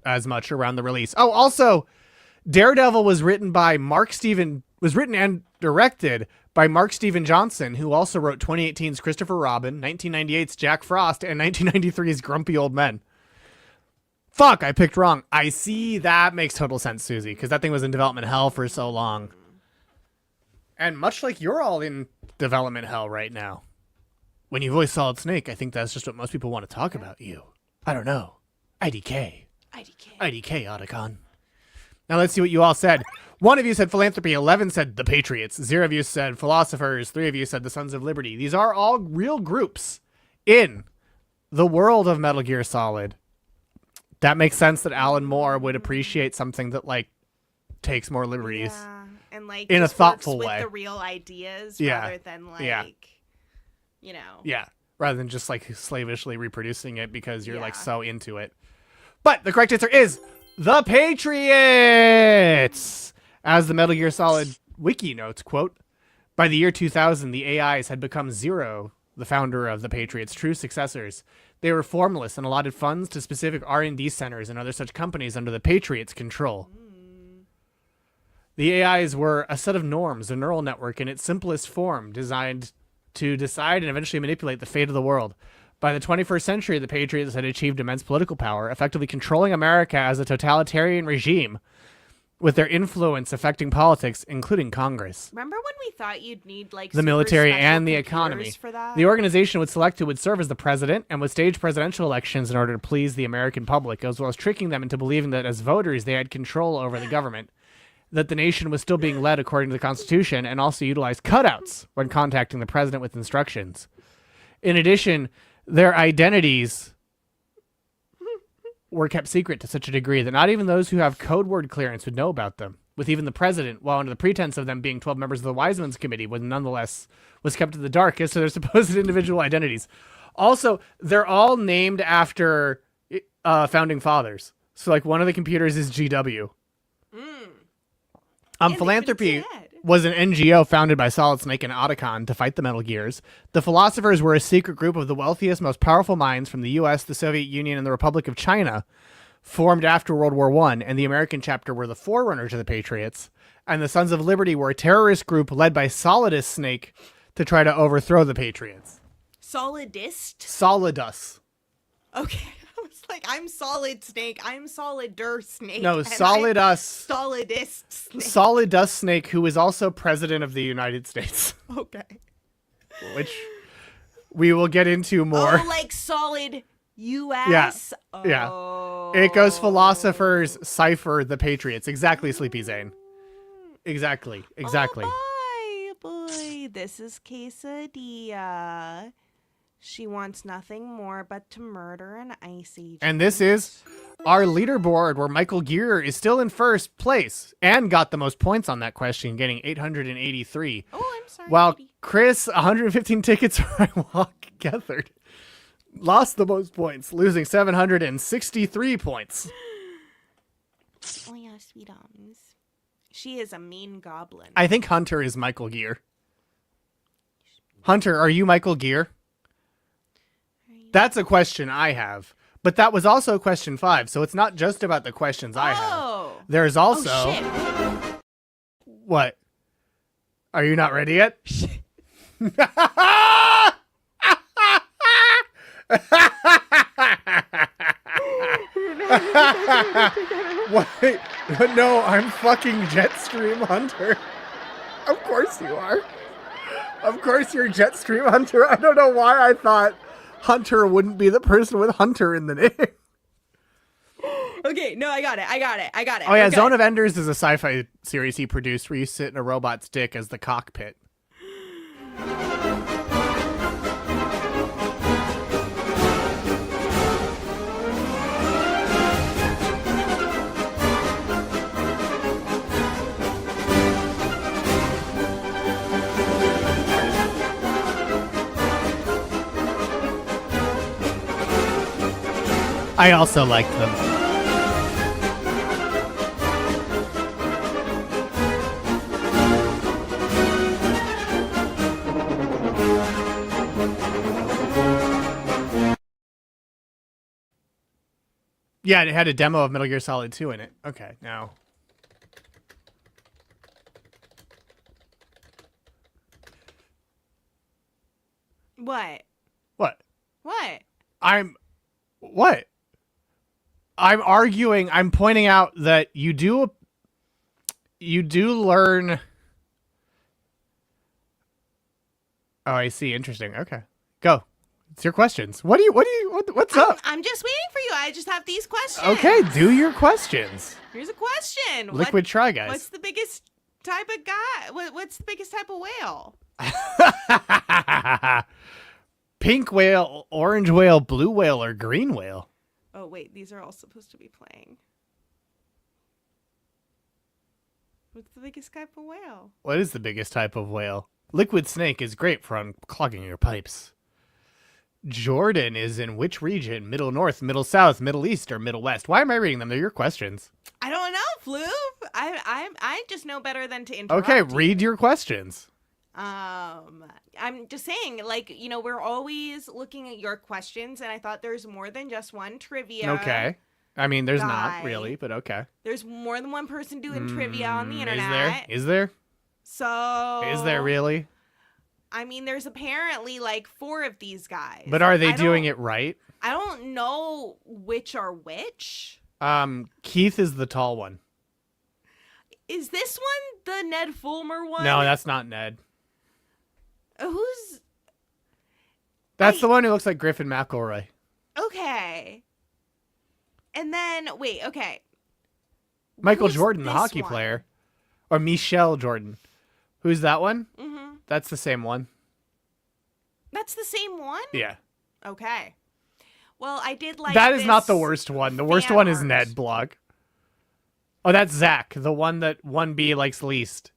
as much around the release. Oh, also, Daredevil was written and directed by Mark Steven Johnson, who also wrote 2018's Christopher Robin, 1998's Jack Frost, and 1993's Grumpy Old Men. Fuck, I picked wrong. I see. That makes total sense, Susie, because that thing was in development hell for so long. And much like you're all in development hell right now. When you voice Solid Snake, I think that's just what most people want to talk about you. I don't know. IDK, Otacon. Now let's see what you all said. 1 of you said philanthropy, 11 said the Patriots, 0 of you said philosophers, 3 of you said the Sons of Liberty. These are all real groups in the world of Metal Gear Solid. That makes sense that Alan Moore would appreciate something that, like, takes more liberties. Yeah. And, like, in a just thoughtful works way. with the real ideas Yeah. rather than, like, Yeah. you know. Yeah, rather than just, like, slavishly reproducing it because you're, like, Yeah. so into it. But the correct answer is the Patriots! As the Metal Gear Solid wiki notes, quote, by the year 2000, the AIs had become Zero, the founder of the Patriots' true successors. They were formless and allotted funds to specific R&D centers and other such companies under the Patriots' control. The AIs were a set of norms, a neural network in its simplest form, designed to decide and eventually manipulate the fate of the world. By the 21st century, the Patriots had achieved immense political power, effectively controlling America as a totalitarian regime, with their influence affecting politics, including Congress, Remember when we thought you'd need like the super military, special and the computers economy? for that? The organization would select who would serve as the president and would stage presidential elections in order to please the American public, as well as tricking them into believing that as voters they had control over the government, that the nation was still being led according to the Constitution, and also utilized cutouts when contacting the president with instructions. In addition, their identities were kept secret to such a degree that not even those who have code word clearance would know about them, with even the president, while under the pretense of them being 12 members of the Wiseman's Committee, was kept in the dark as to their supposed individual identities. Also, they're all named after founding fathers. So, like, one of the computers is GW. Philanthropy was an NGO founded by Solid Snake and Otacon to fight the Metal Gears. The Philosophers were a secret group of the wealthiest, most powerful minds from the U.S., the Soviet Union, and the Republic of China, formed after World War I, and the American chapter were the forerunners of the Patriots. And the Sons of Liberty were a terrorist group led by Solidus Snake to try to overthrow the Patriots. Solidus. Okay. I was like, I'm Solid Snake. I'm Solider Snake. No, Solidus. Solidist Snake. Solidus Snake, who is also president of the United States. Okay. Which we will get into more. Oh, like Solid U.S.? Yeah. Oh. Yeah. It goes Philosophers, Cipher, the Patriots. Exactly, Sleepy Zane. Exactly. Oh, boy. This is Quesadilla. She wants nothing more but to murder an ice agent. And this is our leaderboard, where Michael Gear is still in first place and got the most points on that question, getting 883. Oh, I'm sorry. While Chris, 115 tickets for I Walk Gathered, lost the most points, losing 763 points. Oh, yeah, sweet arms. She is a mean goblin. I think Hunter is Michael Gear. Hunter, are you Michael Gear? That's a question I have. But that was also question 5, so it's not just about the questions I have. There's also... Oh, shit. What? Are you not ready yet? Wait, no, I'm fucking Jetstream Hunter. Of course you are. Of course you're Jetstream Hunter. I don't know why I thought Hunter wouldn't be the person with Hunter in the name. Okay, no, I got it. Oh yeah, okay. Zone of Enders is a sci-fi series he produced where you sit in a robot's dick as the cockpit. I also liked them. Yeah, it had a demo of Metal Gear Solid 2 in it. Okay, now. What? What? What? What? I'm arguing, I'm pointing out that you do learn. Oh, I see. Interesting. Okay. Go. It's your questions. What's up? I'm just waiting for you. I just have these questions. Okay, do your questions. Here's a question. Liquid Try Guys. What's the biggest type of guy? What's the biggest type of whale? Pink whale, orange whale, blue whale, or green whale? Oh, wait. These are all supposed to be playing. What's the biggest type of whale? What is the biggest type of whale? Liquid snake is great for unclogging your pipes. Jordan is in which region? Middle North, Middle South, Middle East, or Middle West? Why am I reading them? They're your questions. I don't know, Fluv. I just know better than to interrupt. Okay, read your questions. I'm just saying, like, you know, we're always looking at your questions, and I thought there's more than just one trivia. Okay. I mean, there's guy. not really, but okay. There's more than one person doing trivia on the internet. Is there? So... Is there really? I mean, there's apparently like 4 of these guys. But are they doing it right? I don't know which are which. Keith is the tall one. Is this one the Ned Fulmer one? No, that's not Ned. Who's... That's the one who looks like Griffin McElroy. Okay. And then, wait, okay. Michael Who's Jordan, the this hockey one? player. Or Michelle Jordan. Who's that one? Mm-hmm. That's the same one. That's the same one? Yeah. Okay. Well, I did like That is not this the worst one. The worst fan one is art. Ned Blog. Oh, that's Zach, the one that 1B likes least.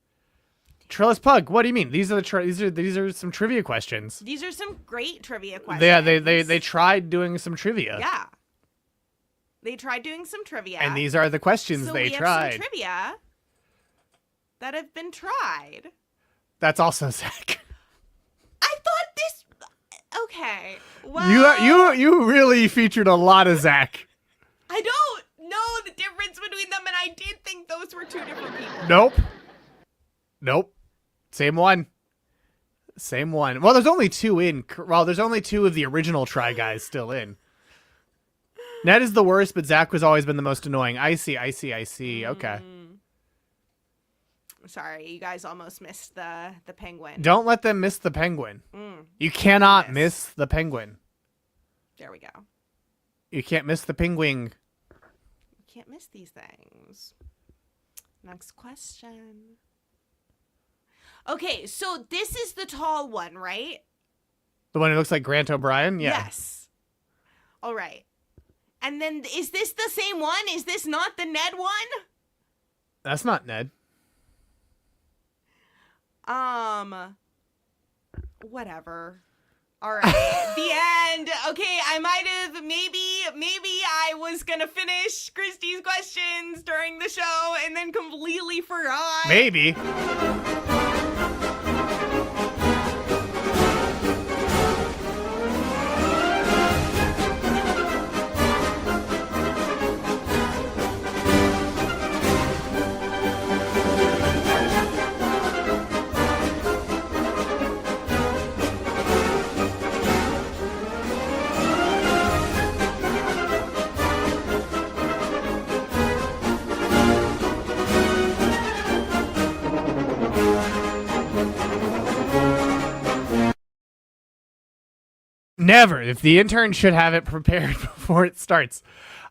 Trillis Pug, what do you mean? These are these are some trivia questions. These are some great trivia questions. Yeah, they tried doing some trivia. Yeah. They tried doing some trivia. And these are the questions so they we have tried. some trivia that have been tried. That's also Zach. I thought this... Okay. Well... You really featured a lot of Zach. I don't know the difference between them, and I did think those were 2 different people. Nope. Same one. Well, there's only 2 in. Well, there's only 2 of the original Try Guys still in. Ned is the worst, but Zach has always been the most annoying. I see. Okay. Sorry, you guys almost missed the penguin. Don't let them miss the penguin. You cannot miss the penguin. There we go. You can't miss the penguin. You can't miss these things. Next question. Okay, so this is the tall one, right? The one who looks like Grant O'Brien? Yeah. Yes. All right. And then is this the same one? Is this not the Ned one? That's not Ned. Whatever. All right. The end. Okay, I might have maybe I was gonna finish Kristie's questions during the show and then completely forgot. Maybe. Never. If the intern should have it prepared before it starts.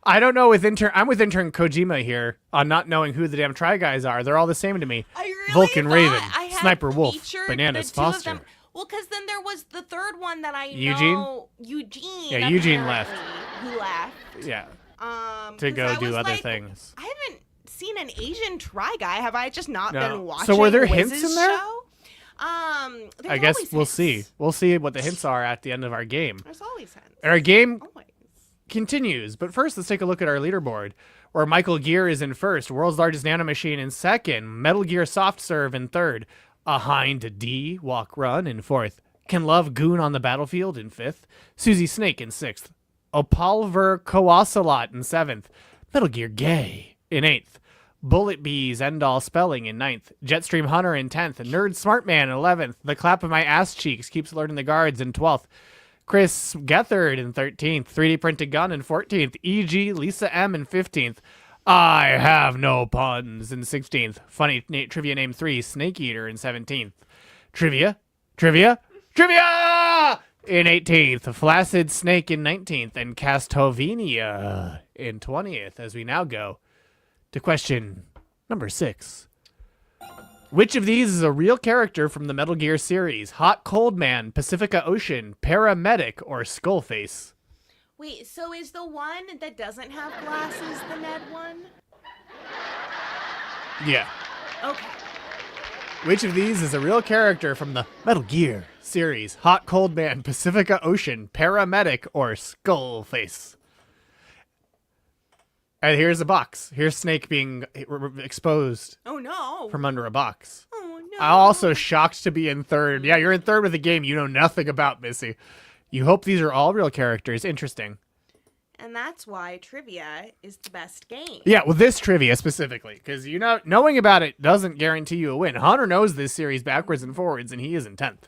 I don't know with intern. I'm with intern Kojima here on not knowing who the damn Try Guys are. They're all the same to me. I really Vulcan thought Raven, I had Sniper Wolf, featured Bananas the 2 of Foster. them. Well, because then there was the 3rd one that I Eugene? know. Eugene. Yeah, Eugene left. Who left? Yeah. To 'cause go I do was other like, things. I haven't seen an Asian Try Guy. Have I just not been watching? So were there hints Wiz's in there? Show? I guess always we'll hints. see. We'll see what the hints are at the end of our game. There's always hints. Our game Always. continues, but first let's take a look at our leaderboard, where Michael Gear is in first, World's Largest Nanomachine in second, Metal Gear Soft Serve in third, A Hind D Walk Run in fourth, Can Love Goon on the Battlefield in fifth, Susie Snake in sixth, Opalver Coasalot in seventh, Metal Gear Gay in eighth, Bullet Bees End All Spelling in ninth, Jetstream Hunter in 10th, Nerd Smartman in 11th, The Clap of My Ass Cheeks Keeps Alerting the Guards in 12th, Chris Gethard in 13th, 3D Printed Gun in 14th, E.G. Lisa M in 15th, I Have No Puns in 16th, Funny Trivia Name 3, Snake Eater in 17th, Trivia in 18th, Flaccid Snake in 19th, and Castovenia in 20th, as we now go to question number 6. Which of these is a real character from the Metal Gear series? Hot Cold Man, Pacifica Ocean, Paramedic, or Skullface? Wait, so is the one that doesn't have glasses the Ned one? Yeah. Okay. Which of these is a real character from the Metal Gear series? Hot Cold Man, Pacifica Ocean, Paramedic, or Skullface? And here's a box. Here's Snake being exposed Oh no. from under a box. Oh no. I'm also shocked to be in third. Yeah, you're in third with a game you know nothing about, Missy. You hope these are all real characters. Interesting. And that's why trivia is the best game. Yeah, well, this trivia specifically, because you know, knowing about it doesn't guarantee you a win. Hunter knows this series backwards and forwards, and he is in 10th.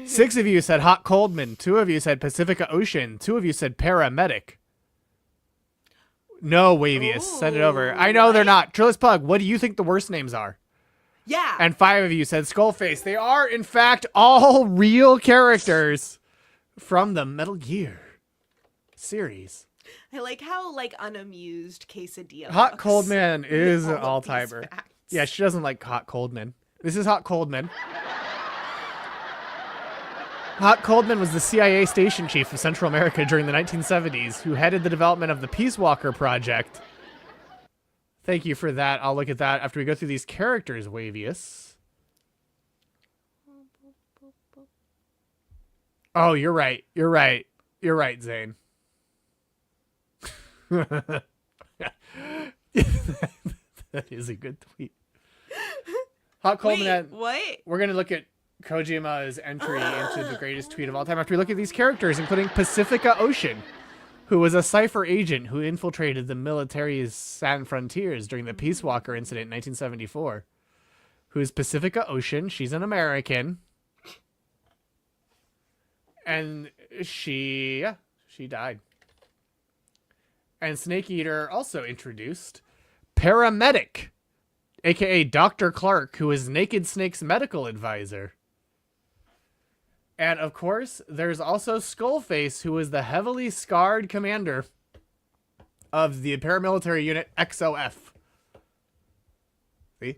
6 of you said Hot Coldman. 2 of you said Pacifica Ocean. 2 of you said Paramedic. No, Wavius. Send it over. I know they're not. Trillis Pug, what do you think the worst names are? Yeah. And 5 of you said Skullface. They are, in fact, all real characters from the Metal Gear series. I like how, like, unamused Quesadilla Hot looks. Coldman is All an of all-timer. these facts. Yeah, she doesn't like Hot Coldman. This is Hot Coldman. Hot Coldman was the CIA station chief of Central America during the 1970s, who headed the development of the Peace Walker project. Thank you for that. I'll look at that after we go through these characters, Wavius. Oh, you're right. You're right. You're right, Zane. That is a good tweet. Hot Coldman. Wait, what? We're going to look at Kojima's entry into the greatest tweet of all time after we look at these characters, including Pacifica Ocean, who was a cipher agent who infiltrated the military's San Frontiers during the Peace Walker incident in 1974. Who's Pacifica Ocean? She's an American. And she died. And Snake Eater also introduced Paramedic, aka Dr. Clark, who is Naked Snake's medical advisor. And of course, there's also Skullface, who is the heavily scarred commander of the paramilitary unit XOF. See?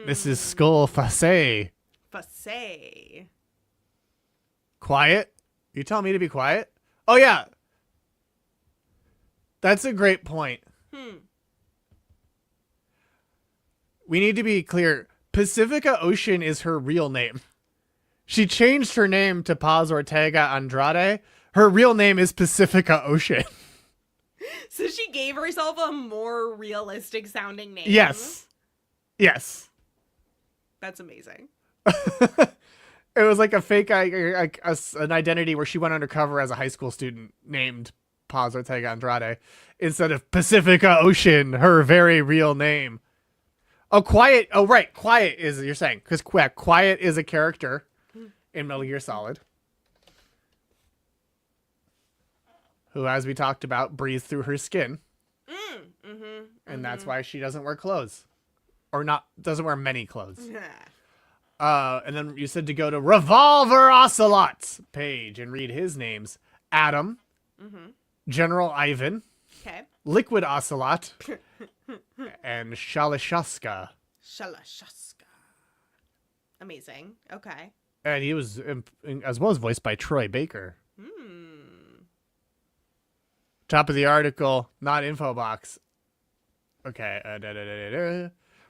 This is Skullface. Fasse. Quiet? You telling me to be quiet? Oh, yeah. That's a great point. We need to be clear. Pacifica Ocean is her real name. She changed her name to Paz Ortega Andrade. Her real name is Pacifica Ocean. So she gave herself a more realistic sounding name. Yes. Yes. That's amazing. It was like a fake, an identity where she went undercover as a high school student named Paz Ortega Andrade instead of Pacifica Ocean, her very real name. Oh, Quiet. Oh, right. Quiet is, you're saying, because Quiet is a character in Metal Gear Solid who, as we talked about, breathes through her skin. And that's why she doesn't wear clothes. Or doesn't wear many clothes. And then you said to go to Revolver Ocelot's page and read his names. Adam. General Ivan. Okay. Liquid Ocelot. And Shalashaska. Shalashaska. Amazing. Okay. And he was, as well as voiced by Troy Baker. Top of the article, not info box. Okay.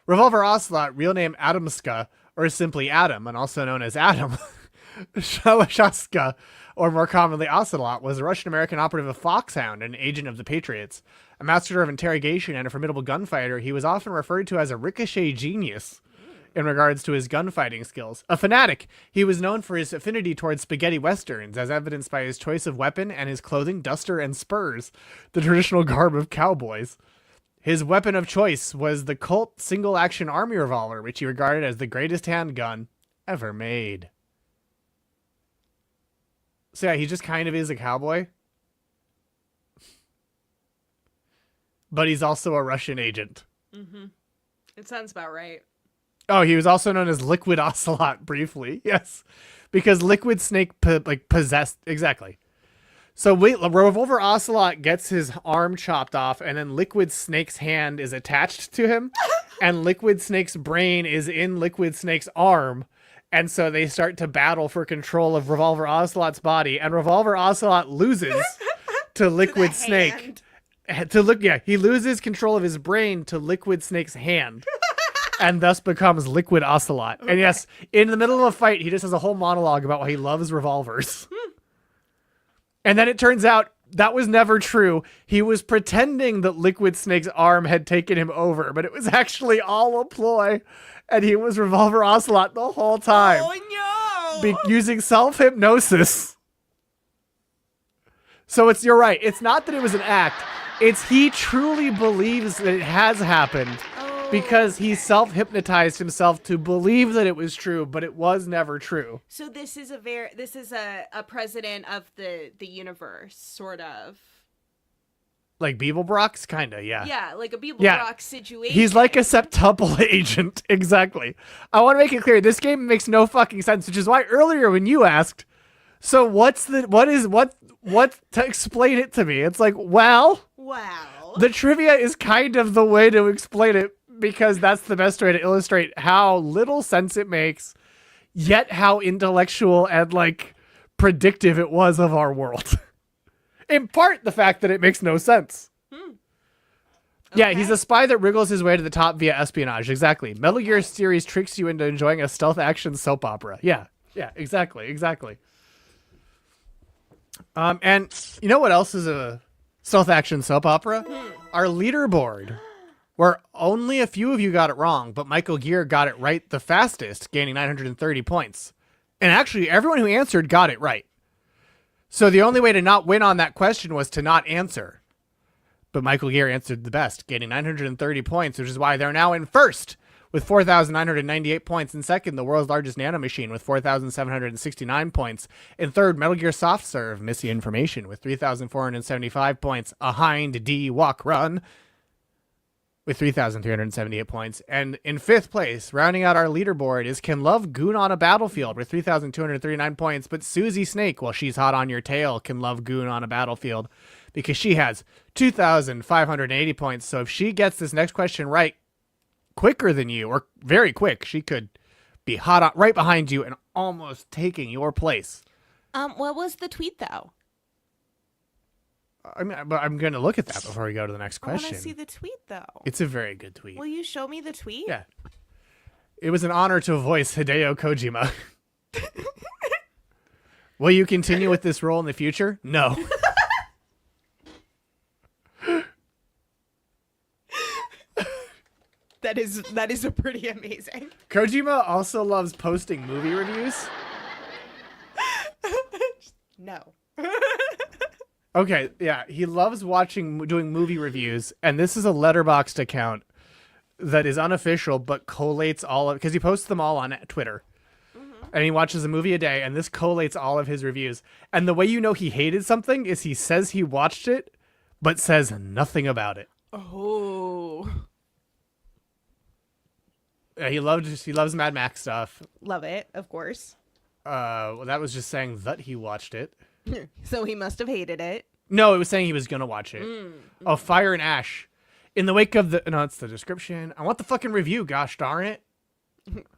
Revolver Ocelot, real name Adamska, or simply Adam, and also known as Adam. Shalashaska, or more commonly Ocelot, was a Russian-American operative of Foxhound, an agent of the Patriots. A master of interrogation and a formidable gunfighter, he was often referred to as a ricochet genius in regards to his gunfighting skills. A fanatic, he was known for his affinity towards spaghetti westerns, as evidenced by his choice of weapon and his clothing, duster and spurs, the traditional garb of cowboys. His weapon of choice was the Colt single-action army revolver, which he regarded as the greatest handgun ever made. So yeah, he just kind of is a cowboy. But he's also a Russian agent. It sounds about right. Oh, he was also known as Liquid Ocelot briefly. Yes. Because Liquid Snake possessed... Exactly. So Revolver Ocelot gets his arm chopped off, and then Liquid Snake's hand is attached to him, and Liquid Snake's brain is in Liquid Snake's arm, and so they start to battle for control of Revolver Ocelot's body, and Revolver Ocelot loses to Liquid Snake. He loses control of his brain to Liquid Snake's hand. And thus becomes Liquid Ocelot. Okay. And yes, in the middle of a fight, he just has a whole monologue about why he loves revolvers. And then it turns out that was never true. He was pretending that Liquid Snake's arm had taken him over, but it was actually all a ploy. And he was Revolver Ocelot the whole time. Oh, no! Using self-hypnosis. So you're right. It's not that it was an act. It's he truly believes that it has happened. because he self-hypnotized himself to believe that it was true, but it was never true. So this is a president of the universe, sort of. Like Beeblebrox, kind of, yeah. Yeah, like a Beeblebrox situation. He's like a septuple agent, exactly. I want to make it clear, this game makes no fucking sense, which is why earlier when you asked, so what to explain it to me? It's like, well, the trivia is kind of the way to explain it, because that's the best way to illustrate how little sense it makes, yet how intellectual and like predictive it was of our world. In part, the fact that it makes no sense. Yeah, he's a spy that wriggles his way to the top via espionage. Exactly. Metal Gear series tricks you into enjoying a stealth action soap opera. Yeah, exactly. And you know what else is a stealth action soap opera? Our leaderboard, where only a few of you got it wrong, but Michael Gear got it right the fastest, gaining 930 points. And actually, everyone who answered got it right. So the only way to not win on that question was to not answer. But Michael Gear answered the best, gaining 930 points, which is why they're now in first with 4,998 points. In second, the world's largest nanomachine with 4,769 points. In third, Metal Gear Soft Serve, Missing Information with 3,475 points. A Hind D Walk Run with 3,378 points. And in fifth place, rounding out our leaderboard, is Can Love Goon on a Battlefield with 3,239 points. But Susie Snake, while she's hot on your tail, can love Goon on a Battlefield because she has 2,580 points. So if she gets this next question right quicker than you, or very quick, she could be hot on, right behind you and almost taking your place. What was the tweet, though? I'm going to look at that before we go to the next question. I want to see the tweet, though. It's a very good tweet. Will you show me the tweet? Yeah. It was an honor to voice Hideo Kojima. Will you continue with this role in the future? No. That is a pretty amazing. Kojima also loves posting movie reviews. No. Okay, yeah, he loves doing movie reviews, and this is a Letterboxd account that is unofficial, but collates all of, because he posts them all on Twitter, and he watches a movie a day, and this collates all of his reviews. And the way you know he hated something is he says he watched it, but says nothing about it. Oh. He loves Mad Max stuff. Love it, of course. Well, that was just saying that he watched it. So he must have hated it. No, it was saying he was gonna watch it. Oh, Fire and Ash. In the wake of the... No, it's the description. I want the fucking review, gosh darn it.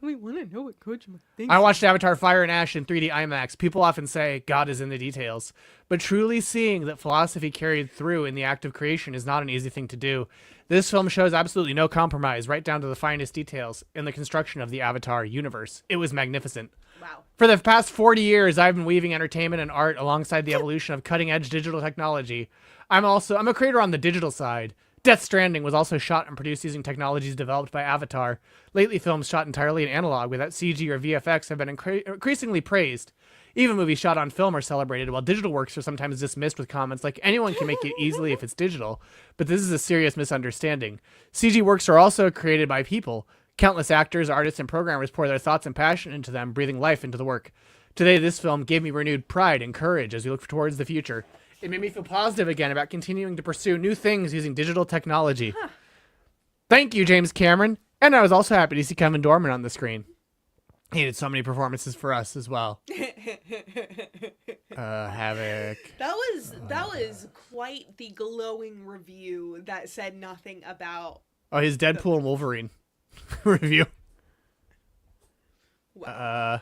We want to know what Kojima thinks. I watched Avatar Fire and Ash in 3D IMAX. People often say God is in the details. But truly seeing that philosophy carried through in the act of creation is not an easy thing to do. This film shows absolutely no compromise, right down to the finest details in the construction of the Avatar universe. It was magnificent. Wow. For the past 40 years, I've been weaving entertainment and art alongside the evolution of cutting-edge digital technology. I'm a creator on the digital side. Death Stranding was also shot and produced using technologies developed by Avatar. Lately, films shot entirely in analog without CG or VFX have been increasingly praised. Even movies shot on film are celebrated, while digital works are sometimes dismissed with comments like, anyone can make it easily if it's digital, but this is a serious misunderstanding. CG works are also created by people. Countless actors, artists, and programmers pour their thoughts and passion into them, breathing life into the work. Today, this film gave me renewed pride and courage as we look towards the future. It made me feel positive again about continuing to pursue new things using digital technology. Huh. Thank you, James Cameron. And I was also happy to see Kevin Dorman on the screen. He did so many performances for us as well. Havoc. That was quite the glowing review that said nothing about... Oh, his Deadpool and Wolverine review. Wow.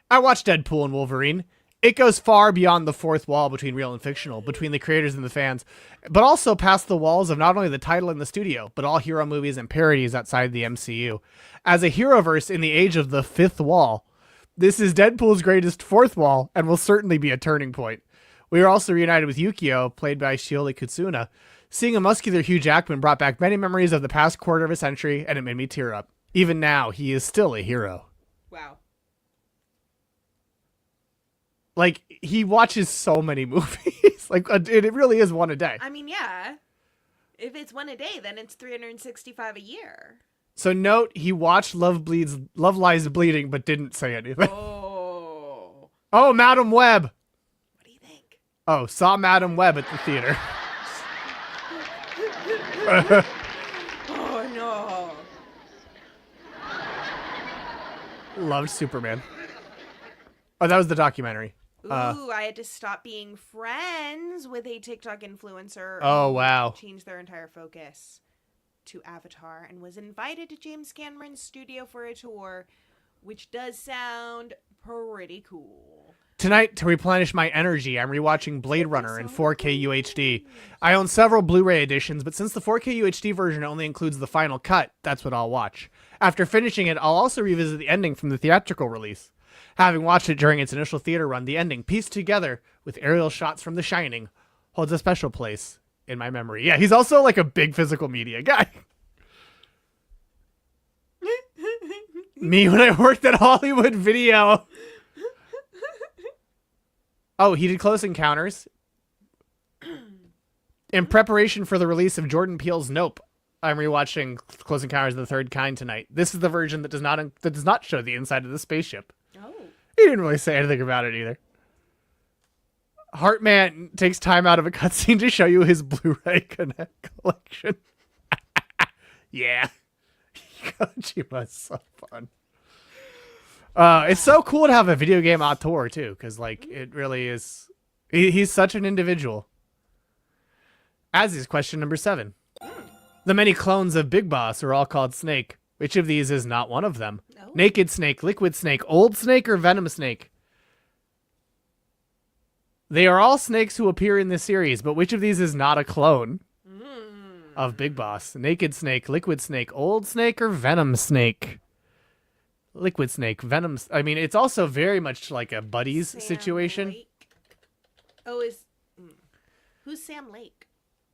I watched Deadpool and Wolverine. It goes far beyond the fourth wall between real and fictional, between the creators and the fans, but also past the walls of not only the title and the studio, but all hero movies and parodies outside the MCU. As a heroverse in the age of the fifth wall, this is Deadpool's greatest fourth wall and will certainly be a turning point. We are also reunited with Yukio, played by Shioli Kutsuna. Seeing a muscular Hugh Jackman brought back many memories of the past quarter of a century, and it made me tear up. Even now, he is still a hero. Wow. Like, he watches so many movies. Like, it really is one a day. I mean, yeah. If it's one a day, then it's 365 a year. So note, he watched Love Lies Bleeding, but didn't say anything. Oh, Madam Web. What do you think? Oh, saw Madam Web at the theater. Oh no. Loved Superman. Oh, that was the documentary. Ooh, I had to stop being friends with a TikTok influencer. Oh, who wow. Changed their entire focus to Avatar and was invited to James Cameron's studio for a tour, which does sound pretty cool. Tonight, to replenish my energy, I'm rewatching Blade Runner in 4K UHD. I own several Blu-ray editions, but since the 4K UHD version only includes the final cut, that's what I'll watch. After finishing it, I'll also revisit the ending from the theatrical release. Having watched it during its initial theater run, the ending, pieced together with aerial shots from The Shining, holds a special place in my memory. Yeah, he's also like a big physical media guy. Me when I worked at Hollywood Video. Oh, he did Close Encounters. In preparation for the release of Jordan Peele's Nope, I'm rewatching Close Encounters of the Third Kind tonight. This is the version that does not show the inside of the spaceship. Oh. He didn't really say anything about it either. Heartman takes time out of a cutscene to show you his Blu-ray Connect collection. Yeah. Kojima's so fun. It's so cool to have a video game auteur too, because like it really is. He's such an individual. As is question number 7. The many clones of Big Boss are all called Snake. Which of these is not one of them? No. Naked Snake, Liquid Snake, Old Snake, or Venom Snake? They are all snakes who appear in this series, but which of these is not a clone of Big Boss? Naked Snake, Liquid Snake, Old Snake, or Venom Snake? Liquid Snake, Venom. I mean, it's also very much like a buddies situation. Lake. Oh, who's Sam Lake?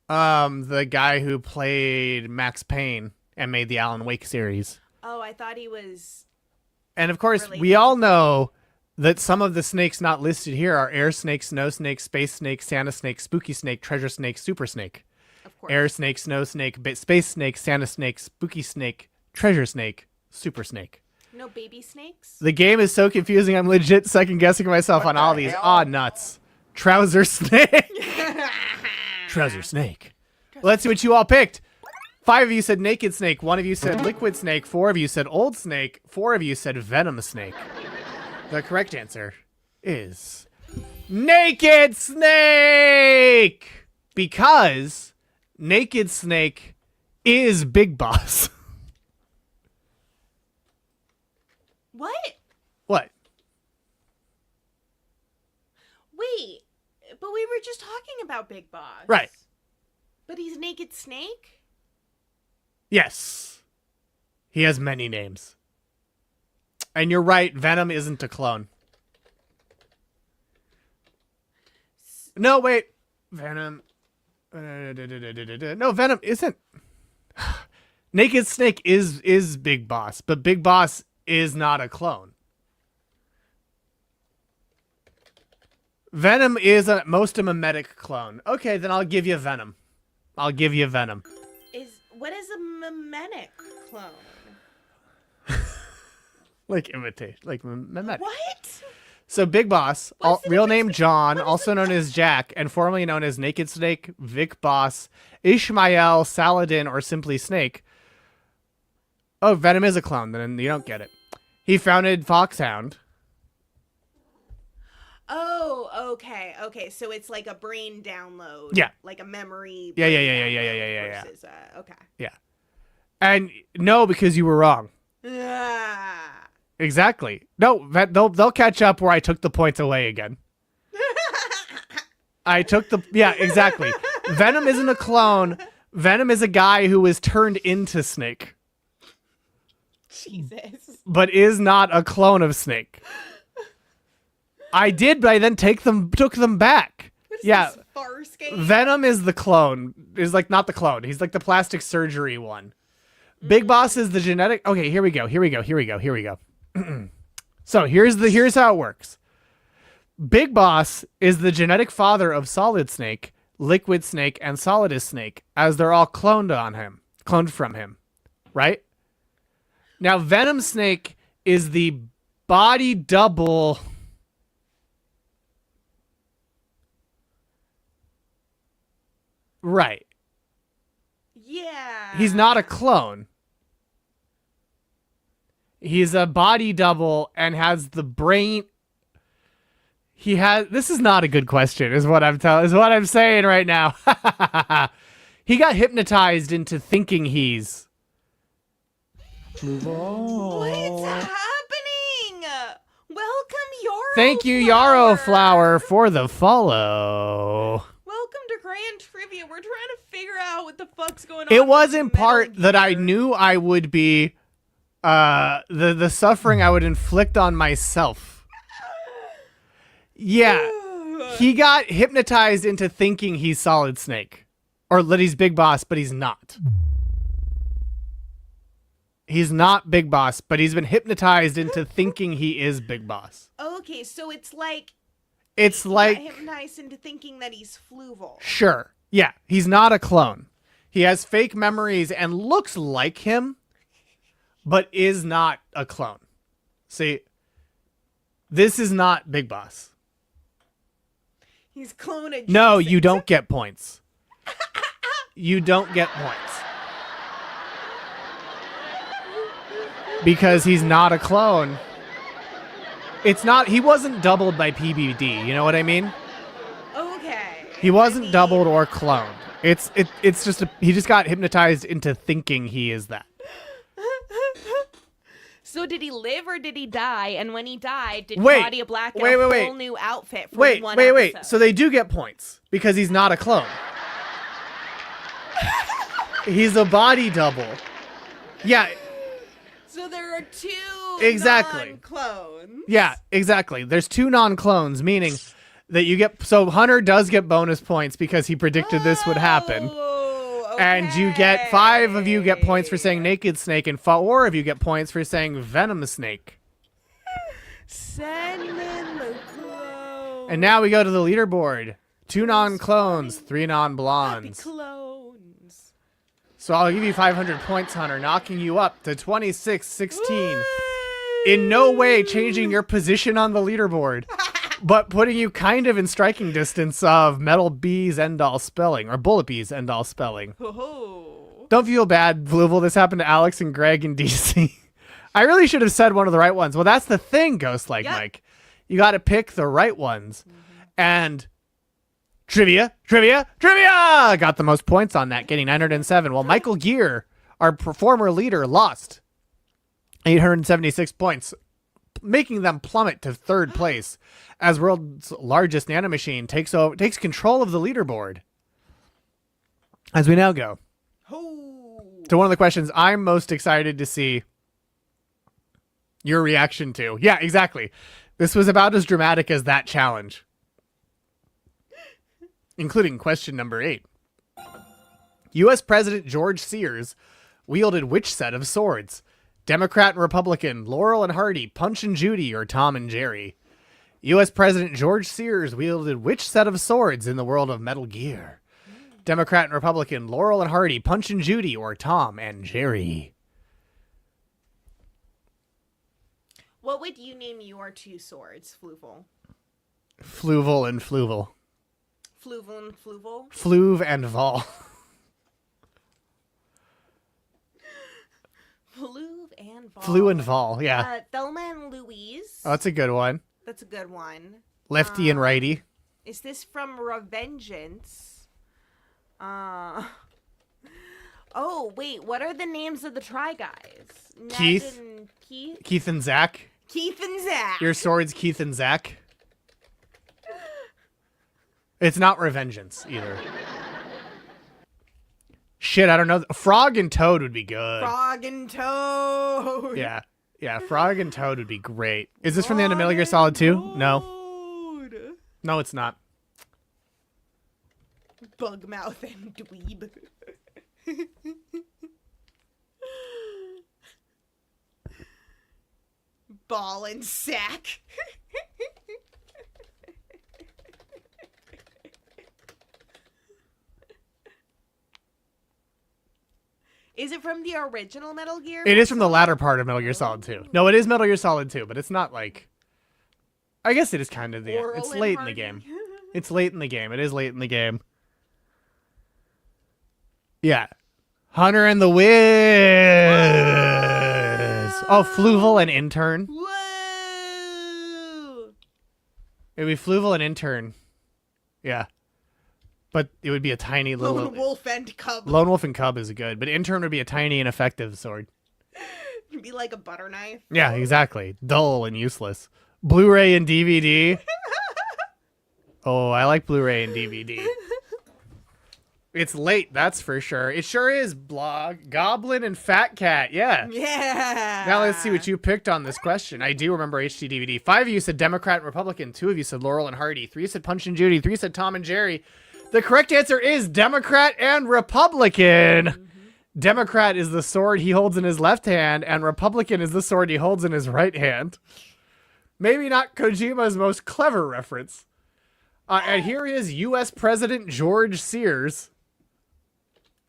The guy who played Max Payne and made the Alan Wake series. Oh, I thought he was. And of course, we all know that some of the snakes not listed here are air snake, snow snake, space snake, Santa snake, spooky snake, treasure snake, super snake. Of course. Air snake, snow snake, space snake, Santa snake, spooky snake, treasure snake, super snake. No baby snakes? The game is so confusing, I'm legit second guessing myself on all these. Aw, nuts. Trouser snake. Trouser snake. Let's see what you all picked. 5 of you said Naked Snake. 1 of you said Liquid Snake. 4 of you said Old Snake. 4 of you said Venom Snake. The correct answer is Naked Snake! Because Naked Snake is Big Boss. What? What? Wait, but we were just talking about Big Boss. Right. But he's Naked Snake? Yes. He has many names. And you're right, Venom isn't a clone. No, wait. Venom. No, Venom isn't. Naked Snake is Big Boss, but Big Boss is not a clone. Venom is at most a mimetic clone. Okay, then I'll give you Venom. I'll give you Venom. What is a mimetic clone? Like imitate, like mimetic. What? So Big Boss, real name John, also known as Jack, and formerly known as Naked Snake, Vic Boss, Ishmael, Saladin, or simply Snake. Oh, Venom is a clone, then you don't get it. He founded Foxhound. Oh, okay. So it's like a brain download. Yeah. Like a memory. Yeah. Versus, okay. Yeah. And no, because you were wrong. Ah. Exactly. No, they'll catch up where I took the points away again. Yeah, exactly. Venom isn't a clone. Venom is a guy who was turned into Snake. Jesus. But is not a clone of Snake. I did, but I then took them back. What is yeah. This farce game? Venom is the clone. Is like not the clone. He's like the plastic surgery one. Big Boss is the genetic. Okay, here we go. So here's how it works. Big Boss is the genetic father of Solid Snake, Liquid Snake, and Solidus Snake, as they're all cloned from him, right? Now, Venom Snake is the body double. Right. Yeah. He's not a clone. He's a body double and has the brain. This is not a good question, is what I'm saying right now. He got hypnotized into thinking he's. Move on. What's happening? Welcome, Yarrow. Thank you, Yarrow Flower, for the follow. Welcome to Grand Trivia. We're trying to figure out what the fuck's going on. It was in part that I knew I would be the suffering I would inflict on myself. Yeah. He got hypnotized into thinking he's Solid Snake. Or that he's Big Boss, but he's not. He's not Big Boss, but he's been hypnotized into thinking he is Big Boss. Okay, so it's like he got hypnotized into thinking that he's Fluval. Sure. Yeah, he's not a clone. He has fake memories and looks like him, but is not a clone. See, this is not Big Boss. He's clone adjacent. No, you don't get points. You don't get points. Because he's not a clone. He wasn't doubled by PBD, you know what I mean? Okay. He wasn't doubled or cloned. It's just he just got hypnotized into thinking he is that. So did he live or did he die? And when he died, did Claudia Black get a whole new outfit for one episode? Wait. So they do get points because he's not a clone. He's a body double. Yeah. So there are two non-clones. Yeah, exactly. There's two non-clones, meaning that you get... So Hunter does get bonus points because he predicted this would happen. Okay. And you get 5 of you get points for saying Naked Snake, and 4 of you get points for saying Venom Snake. Send in the clone. And now we go to the leaderboard. 2 non-clones, 3 non-blondes. Happy clones. So I'll give you 500 points, Hunter, knocking you up to 26-16. In no way changing your position on the leaderboard, but putting you kind of in striking distance of Metal B's end-all spelling, or Bullet B's end-all spelling. Don't feel bad, Fluval. This happened to Alex and Greg in DC. I really should have said one of the right ones. Well, that's the thing, Ghost Like Mike. You got to pick the right ones. And... Trivia got the most points on that, getting 907. While Michael Gear, our former leader, lost 876 points, making them plummet to 3rd place as world's largest nanomachine takes control of the leaderboard. As we now go to one of the questions I'm most excited to see your reaction to. Yeah, exactly. This was about as dramatic as that challenge. Including question number 8. U.S. President George Sears wielded which set of swords? Democrat and Republican, Laurel and Hardy, Punch and Judy, or Tom and Jerry? U.S. President George Sears wielded which set of swords in the world of Metal Gear? Democrat and Republican, Laurel and Hardy, Punch and Judy, or Tom and Jerry? What would you name your 2 swords, Fluval? Fluval and Fluval. Fluval and Fluval? Fluv and Vol. Fluv and Vol. Flu and Vol, yeah. Thelma and Louise. Oh, that's a good one. That's a good one. Lefty and righty. Is this from Revengeance? Oh, wait. What are the names of the Try Guys? Keith? Ned and Keith? Keith and Zach. Keith and Zach. Your swords, Keith and Zach. It's not Revengeance either. Shit, I don't know. Frog and Toad would be good. Frog and Toad. Yeah, Frog and Toad would be great. Is this from the end of Metal Gear Solid 2? No. No, it's not. Bugmouth and Dweeb. Ball and Sack. Is it from the original Metal Gear? It is from the latter part of Metal Gear Solid 2. No, it is Metal Gear Solid 2, but it's not like... I guess it is kind of the... It's late in the game. It's late in the game. It is late in the game. Yeah. Hunter and the Wiz! Oh, Fluval and Intern. Whoa! It would be Fluval and Intern. Yeah. But it would be a tiny little... Lone Wolf and Cub. Lone Wolf and Cub is good, but Intern would be a tiny ineffective sword. It'd be like a butter knife. Yeah, exactly. Dull and useless. Blu-ray and DVD. Oh, I like Blu-ray and DVD. It's late, that's for sure. It sure is, Blog. Goblin and Fat Cat, yeah. Yeah. Now let's see what you picked on this question. I do remember HD DVD. 5 of you said Democrat and Republican. 2 of you said Laurel and Hardy. 3 said Punch and Judy. 3 said Tom and Jerry. The correct answer is Democrat and Republican. Democrat is the sword he holds in his left hand, and Republican is the sword he holds in his right hand. Maybe not Kojima's most clever reference. And here is U.S. President George Sears,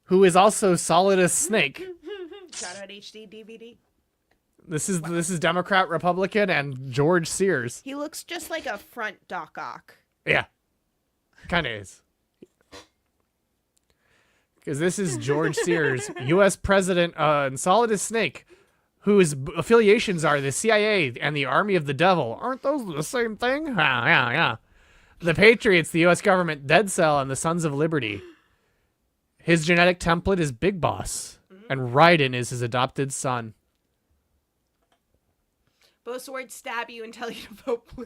who is also solid as Snake. Shout out HD DVD. This is Democrat, Republican, and George Sears. He looks just like a front Doc Ock. Yeah, kind of is. Because this is George Sears, U.S. President and solid as Snake, whose affiliations are the CIA and the Army of the Devil. Aren't those the same thing? Yeah. The Patriots, the U.S. government, Dead Cell, and the Sons of Liberty. His genetic template is Big Boss, and Raiden is his adopted son. Both swords stab you and tell you to vote blue.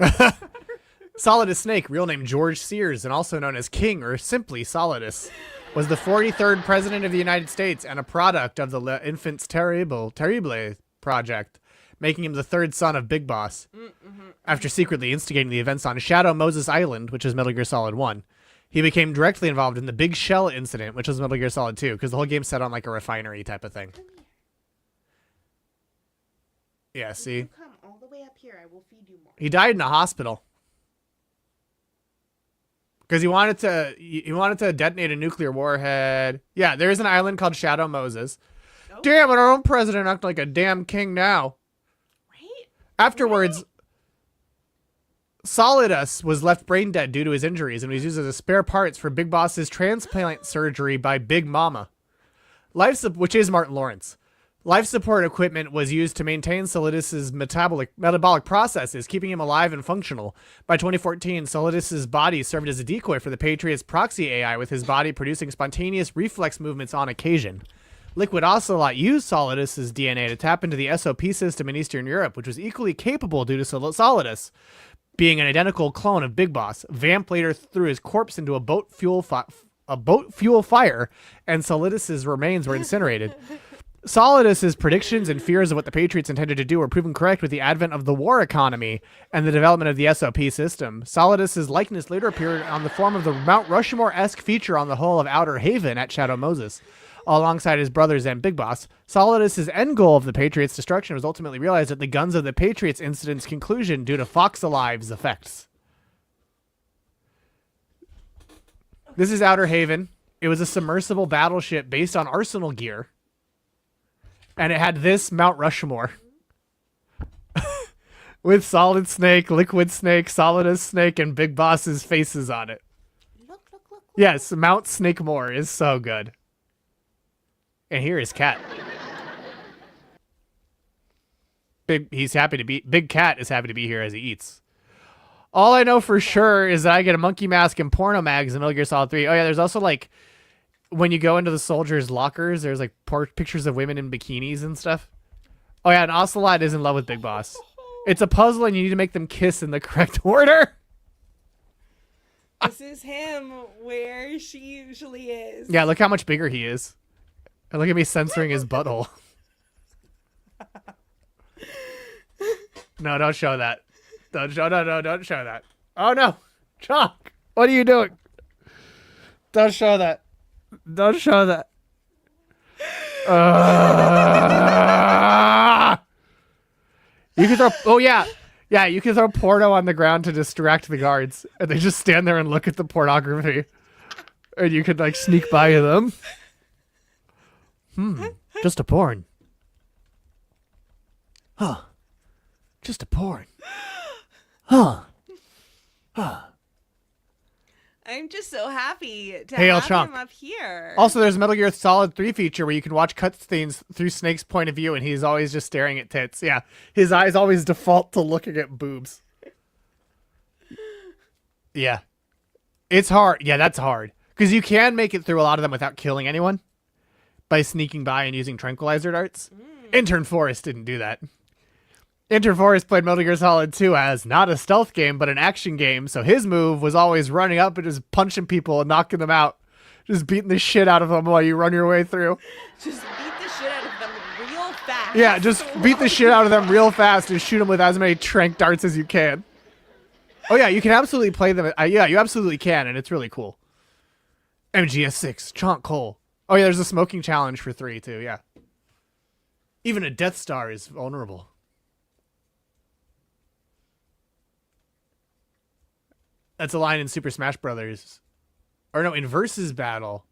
Solidus Snake, real name George Sears, and also known as King or simply Solidus, was the 43rd president of the United States and a product of the Enfants Terrible project, making him the third son of Big Boss. After secretly instigating the events on Shadow Moses Island, which is Metal Gear Solid 1, he became directly involved in the Big Shell incident, which was Metal Gear Solid 2, because the whole game's set on like a refinery type of thing. Yeah, see? You come all the way up here, I will feed you more. He died in a hospital. Because he wanted to detonate a nuclear warhead. Yeah, there is an island called Shadow Moses. Oh. Damn it, our own president acting like a damn king now. Right? Afterwards, Solidus was left brain dead due to his injuries and was used as spare parts for Big Boss's transplant surgery by Big Mama, which is Martin Lawrence. Life support equipment was used to maintain Solidus's metabolic processes, keeping him alive and functional. By 2014, Solidus's body served as a decoy for the Patriots proxy AI, with his body producing spontaneous reflex movements on occasion. Liquid Ocelot used Solidus's DNA to tap into the SOP system in Eastern Europe, which was equally capable due to Solidus being an identical clone of Big Boss. Vamp later threw his corpse into a boat fuel fire, and Solidus's remains were incinerated. Solidus's predictions and fears of what the Patriots intended to do were proven correct with the advent of the war economy and the development of the SOP system. Solidus's likeness later appeared on the form of the Mount Rushmore-esque feature on the hull of Outer Haven at Shadow Moses. Alongside his brothers and Big Boss, Solidus's end goal of the Patriots' destruction was ultimately realized at the Guns of the Patriots incident's conclusion due to Fox Alive's effects. This is Outer Haven. It was a submersible battleship based on Arsenal gear. And it had this Mount Rushmore. With Solid Snake, Liquid Snake, Solidus Snake, and Big Boss's faces on it. Look. Yes, Mount Snakemore is so good. And here is Cat. Big Cat is happy to be here as he eats. All I know for sure is that I get a monkey mask and porno mags in Metal Gear Solid 3. Oh yeah, there's also like, when you go into the soldiers' lockers, there's like pictures of women in bikinis and stuff. Oh yeah, and Ocelot is in love with Big Boss. It's a puzzle and you need to make them kiss in the correct order. This is him where she usually is. Yeah, look how much bigger he is. And look at me censoring his butthole. No, don't show that. Don't show that. Oh no. Chalk, what are you doing? Don't show that. Don't show that. You can throw. Oh yeah, you can throw porno on the ground to distract the guards, and they just stand there and look at the pornography, and you could like sneak by them. Just a porn. Huh. Just a porn. Huh. Huh. I'm just so happy to Hey, El have Chunk. him up here. Also, there's a Metal Gear Solid 3 feature where you can watch cutscenes through Snake's point of view, and he's always just staring at tits. Yeah, his eyes always default to looking at boobs. Yeah. It's hard. Yeah, that's hard. Because you can make it through a lot of them without killing anyone by sneaking by and using tranquilizer darts. Intern Forrest didn't do that. Intern Forrest played Metal Gear Solid 2 as not a stealth game, but an action game, so his move was always running up and just punching people and knocking them out. Just beating the shit out of them while you run your way through. Just beat the shit out of them real fast. Yeah, just beat the shit out of them real fast and shoot them with as many trank darts as you can. Oh yeah, you can absolutely play them. Yeah, you absolutely can, and it's really cool. MGS6, Chonk Cole. Oh yeah, there's a smoking challenge for 3 too, yeah. Even a Death Star is vulnerable. That's a line in Super Smash Brothers. Or no, in Versus Battle.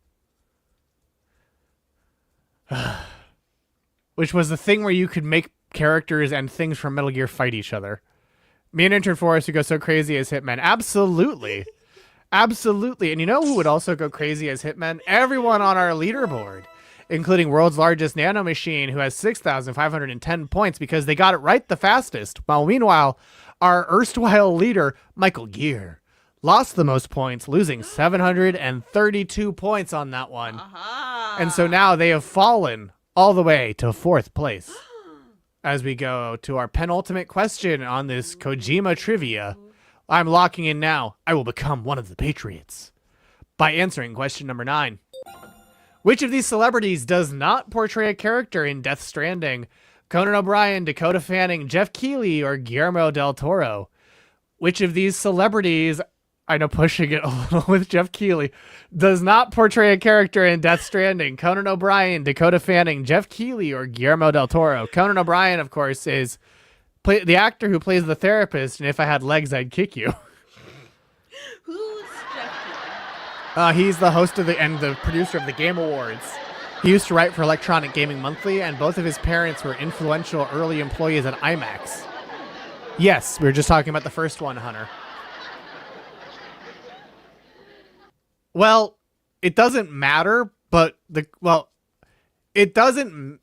Which was the thing where you could make characters and things from Metal Gear fight each other. Me and Intern Forrest would go so crazy as Hitmen. Absolutely. Absolutely. And you know who would also go crazy as Hitmen? Everyone on our leaderboard. Including World's Largest Nanomachine, who has 6,510 points because they got it right the fastest. While meanwhile, our erstwhile leader, Michael Gear, lost the most points, losing 732 points on that one. And so now they have fallen all the way to 4th place. As we go to our penultimate question on this Kojima trivia, I'm locking in now. I will become one of the Patriots. By answering question number 9. Which of these celebrities does not portray a character in Death Stranding? Conan O'Brien, Dakota Fanning, Jeff Keighley, or Guillermo del Toro? Which of these celebrities, I know pushing it a little with Jeff Keighley, does not portray a character in Death Stranding? Conan O'Brien, Dakota Fanning, Jeff Keighley, or Guillermo del Toro? Conan O'Brien, of course, is the actor who plays the therapist, and if I had legs, I'd kick you. Who's Jeff Keighley? He's the host of and the producer of the Game Awards. He used to write for Electronic Gaming Monthly, and both of his parents were influential early employees at IMAX. Yes, we were just talking about the first one, Hunter. Well, it doesn't matter, but it doesn't.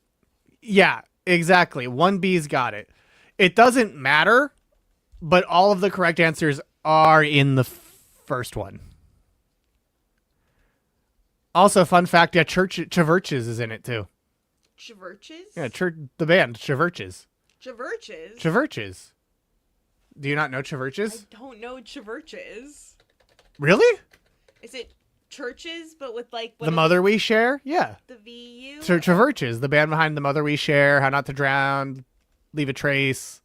Yeah, exactly. 1B's got it. It doesn't matter, but all of the correct answers are in the first one. Also, fun fact, yeah, Churches is in it too. Churches? Yeah, the band, Churches. Churches? Do you not know Churches? I don't know Churches. Really? Is it churches, but with like... The Mother We Share? Yeah. The VU? Churches, the band behind The Mother We Share, How Not to Drown, Leave a Trace.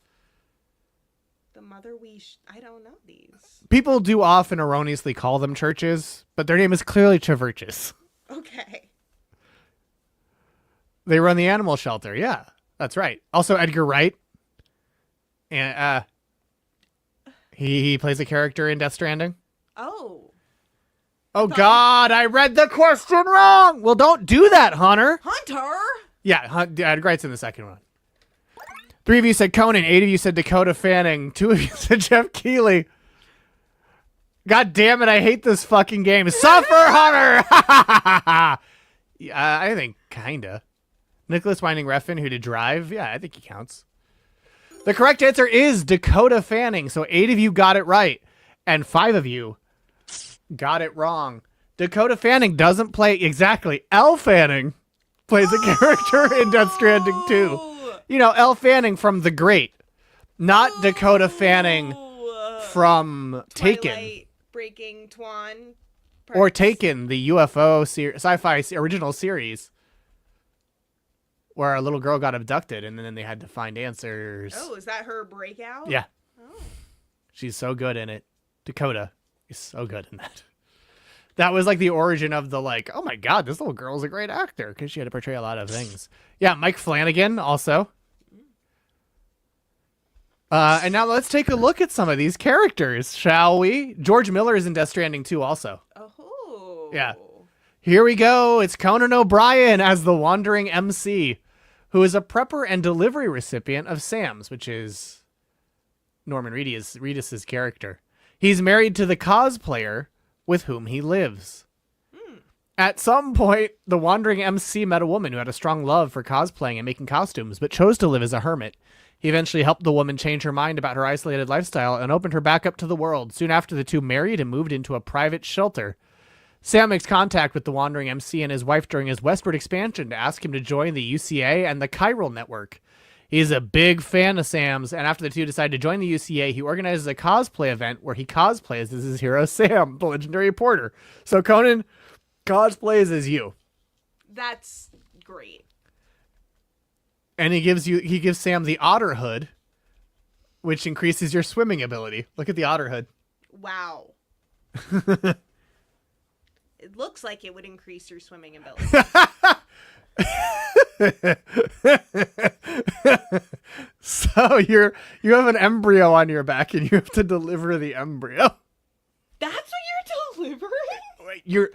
The Mother We... I don't know these. People do often erroneously call them churches, but their name is clearly Churches. Okay. They run the animal shelter. Yeah, that's right. Also, Edgar Wright. And he plays a character in Death Stranding. Oh. Oh, God, I read the question wrong. Well, don't do that, Hunter. Hunter? Yeah, Edgar Wright's in the second one. 3 of you said Conan. 8 of you said Dakota Fanning. 2 of you said Jeff Keighley. God damn it, I hate this fucking game. Suffer, Hunter! I think kinda. Nicholas Winding Refn, who did Drive. Yeah, I think he counts. The correct answer is Dakota Fanning. So 8 of you got it right. And 5 of you got it wrong. Dakota Fanning doesn't play... Exactly. Elle Fanning plays a character in Death Stranding 2. You know, Elle Fanning from The Great. Not Dakota Fanning from Taken. Breaking Twan. Or Taken, the UFO sci-fi original series. Where a little girl got abducted and then they had to find answers. Oh, is that her breakout? Yeah. Oh. She's so good in it. Dakota is so good in that. That was like the origin of the like, oh my God, this little girl's a great actor because she had to portray a lot of things. Yeah, Mike Flanagan also. And now let's take a look at some of these characters, shall we? George Miller is in Death Stranding 2 also. Oh. Yeah. Here we go. It's Conan O'Brien as the wandering MC, who is a prepper and delivery recipient of Sam's, which is Norman Reedus' character. He's married to the cosplayer with whom he lives. At some point, the wandering MC met a woman who had a strong love for cosplaying and making costumes, but chose to live as a hermit. He eventually helped the woman change her mind about her isolated lifestyle and opened her back up to the world. Soon after, the two married and moved into a private shelter. Sam makes contact with the wandering MC and his wife during his westward expansion to ask him to join the UCA and the Chiral Network. He's a big fan of Sam's, and after the two decide to join the UCA, he organizes a cosplay event where he cosplays as his hero Sam, the legendary reporter. So Conan cosplays as you. That's great. And he gives Sam the otter hood, which increases your swimming ability. Look at the otter hood. Wow. It looks like it would increase your swimming ability. So you have an embryo on your back and you have to deliver the embryo. That's what you're delivering?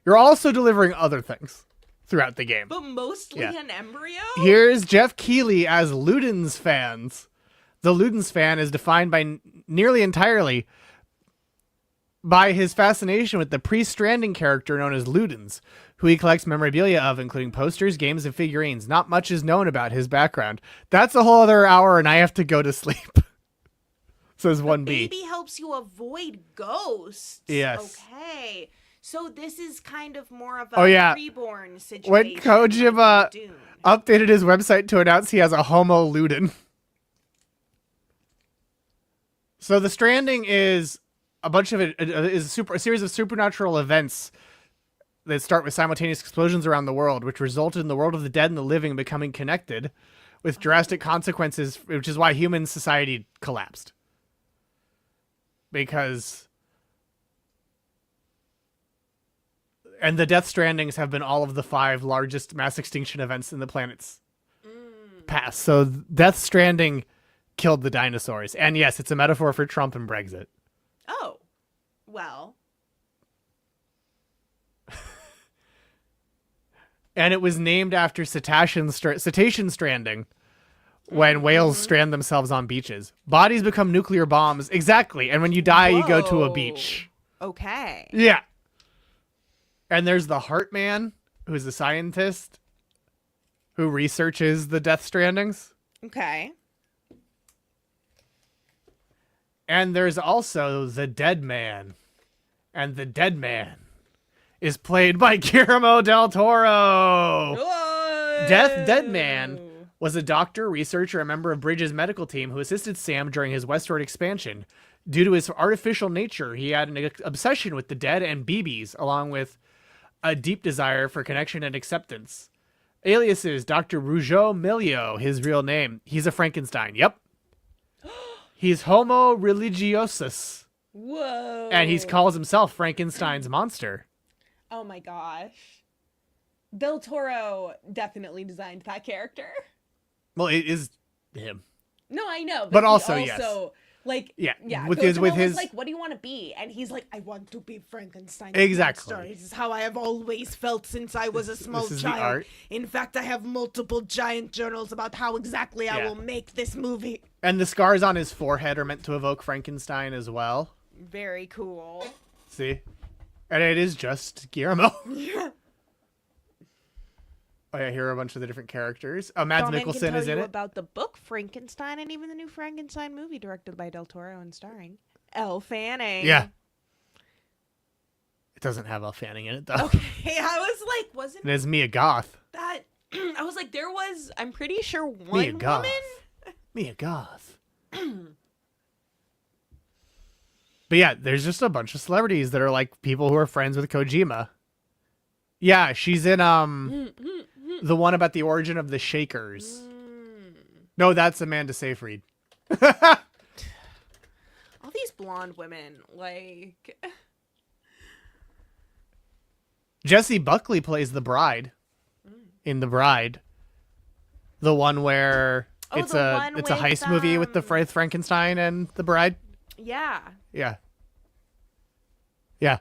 You're also delivering other things throughout the game. But mostly an embryo? Here's Jeff Keighley as Ludens fans. The Ludens fan is defined by nearly entirely by his fascination with the pre-Stranding character known as Ludens, who he collects memorabilia of, including posters, games, and figurines. Not much is known about his background. That's a whole other hour, and I have to go to sleep. Says 1B. Baby helps you avoid ghosts. Yes. Okay. So this is kind of more of a reborn situation. When Kojima updated his website to announce he has a Homo Luden. So the Stranding is a bunch of it is a series of supernatural events that start with simultaneous explosions around the world, which resulted in the world of the dead and the living becoming connected with drastic consequences, which is why human society collapsed. And the Death Strandings have been all of the 5 largest mass extinction events in the planet's past. So Death Stranding killed the dinosaurs. And yes, it's a metaphor for Trump and Brexit. Oh, well. And it was named after cetacean stranding, when whales strand themselves on beaches. Bodies become nuclear bombs. Exactly. And when you die, you go to a beach. Okay. Yeah. And there's the Heart Man, who's a scientist who researches the Death Strandings. Okay. And there's also the Dead Man. And the Dead Man is played by Guillermo del Toro. Whoa! Dead Man was a doctor, researcher, a member of Bridges' medical team who assisted Sam during his westward expansion. Due to his artificial nature, he had an obsession with the dead and BBs, along with a deep desire for connection and acceptance. Aliases: Dr. Rougeau Milio, his real name. He's a Frankenstein. Yep. He's Homo religiosus. Whoa. And he calls himself Frankenstein's monster. Oh my gosh. Del Toro definitely designed that character. Well, it is him. No, I know. But also, yes. Like, yeah. With his like, what do you want to be? And he's like, I want to be Frankenstein. Exactly. Monster. This is how I have always felt since I was a small this is child. The art. In fact, I have multiple giant journals about how exactly I will make this movie. And the scars on his forehead are meant to evoke Frankenstein as well. Very cool. See? And it is just Guillermo. Yeah. Oh yeah, here are a bunch of the different characters. Mads Mikkelsen is in it. About the book Frankenstein and even the new Frankenstein movie directed by Del Toro and starring Elle Fanning. Yeah. It doesn't have Elle Fanning in it though. Okay, I was like, wasn't it? There's Mia Goth. That I was like, there was. I'm pretty sure one Mia Goth. woman. Mia Goth. But yeah, there's just a bunch of celebrities that are like people who are friends with Kojima. Yeah, she's in the one about the origin of the Shakers. No, that's Amanda Seyfried. All these blonde women, like Jessie Buckley plays the bride in The Bride. The one where it's a heist movie with the Frankenstein and the bride. Yeah. Yeah. Yeah.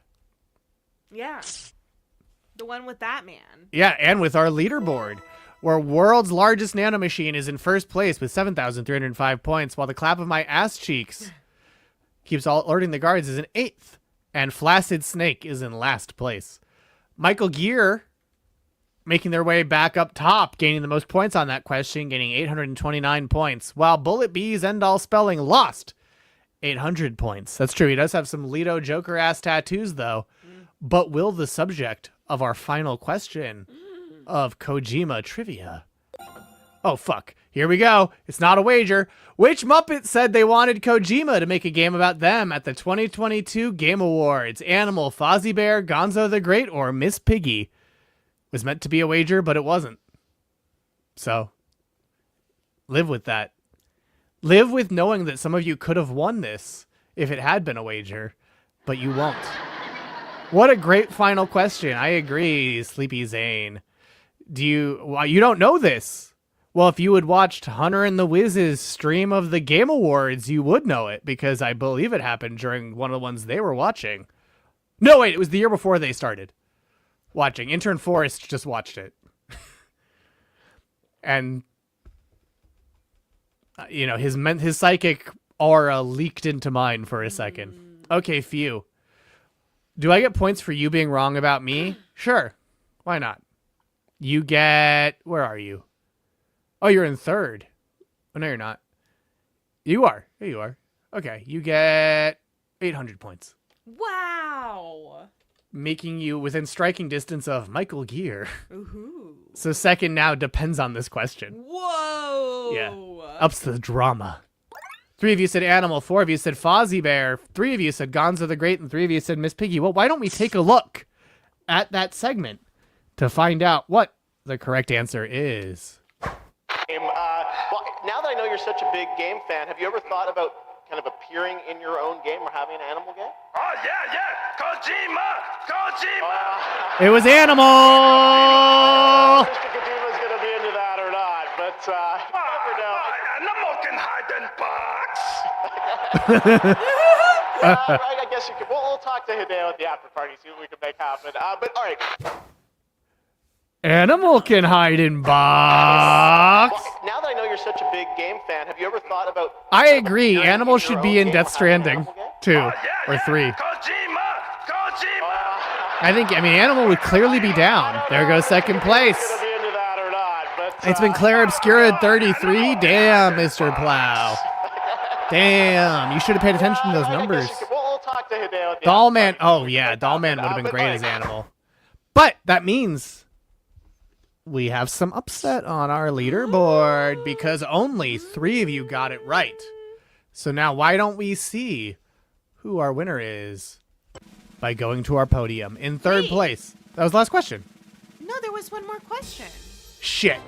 The one with that man. Yeah, and with our leaderboard, where world's largest nanomachine is in first place with 7,305 points, while the clap of my ass cheeks keeps alerting the guards is in 8th, and Flaccid Snake is in last place. Michael Gear making their way back up top, gaining the most points on that question, getting 829 points, while Bullet Bees End All Spelling lost 800 points. That's true. He does have some Leto Joker-ass tattoos, though. But will the subject of our final question of Kojima trivia? Oh, fuck. Here we go. It's not a wager. Which Muppet said they wanted Kojima to make a game about them at the 2022 Game Awards? Animal, Fozzie Bear, Gonzo the Great, or Miss Piggy? Was meant to be a wager, but it wasn't. So, live with that. Live with knowing that some of you could have won this if it had been a wager, but you won't. What a great final question. I agree, Sleepy Zane. You don't know this? Well, if you had watched Hunter and the Wiz's stream of the Game Awards, you would know it, because I believe it happened during one of the ones they were watching. No, wait, it was the year before they started watching. Intern Forrest just watched it. And, you know, his psychic aura leaked into mine for a second. Okay, Few. Do I get points for you being wrong about me? Sure. Why not? You get... Where are you? Oh, you're in 3rd. Oh, no, you're not. You are. Here you are. Okay, you get 800 points. Wow. Making you within striking distance of Michael Gear. Ooh. So second now depends on this question. Whoa. Yeah. Ups the drama. 3 of you said Animal, 4 of you said Fozzie Bear, 3 of you said Gonzo the Great, and 3 of you said Miss Piggy. Well, why don't we take a look at that segment to find out what the correct answer is? Well, now that I know you're such a big game fan, have you ever thought about kind of appearing in your own game or having an animal game? Oh, yeah. Kojima! It was Animal! Mr. Kojima's going to be into that or not, but you never know. Animal can hide in box. I guess you could. We'll talk to Hideo at the after party, see what we can make happen. But all right. Animal can hide in box. Well, now that I know you're such a big game fan, have you ever thought about... I agree. Animal should be in Death Stranding 2 or 3. Kojima! I mean, Animal would clearly be down. There goes second place. It's been Claire Obscura at 33. Damn, Mr. Plow. Damn, you should have paid attention to those numbers. We'll talk to Hideo at the Dollman. Oh, yeah, Dollman would have been great as Animal. But that means we have some upset on our leaderboard because only 3 of you got it right. So now why don't we see who our winner is by going to our podium in 3rd place? That was the last question. No, there was one more question. Shit.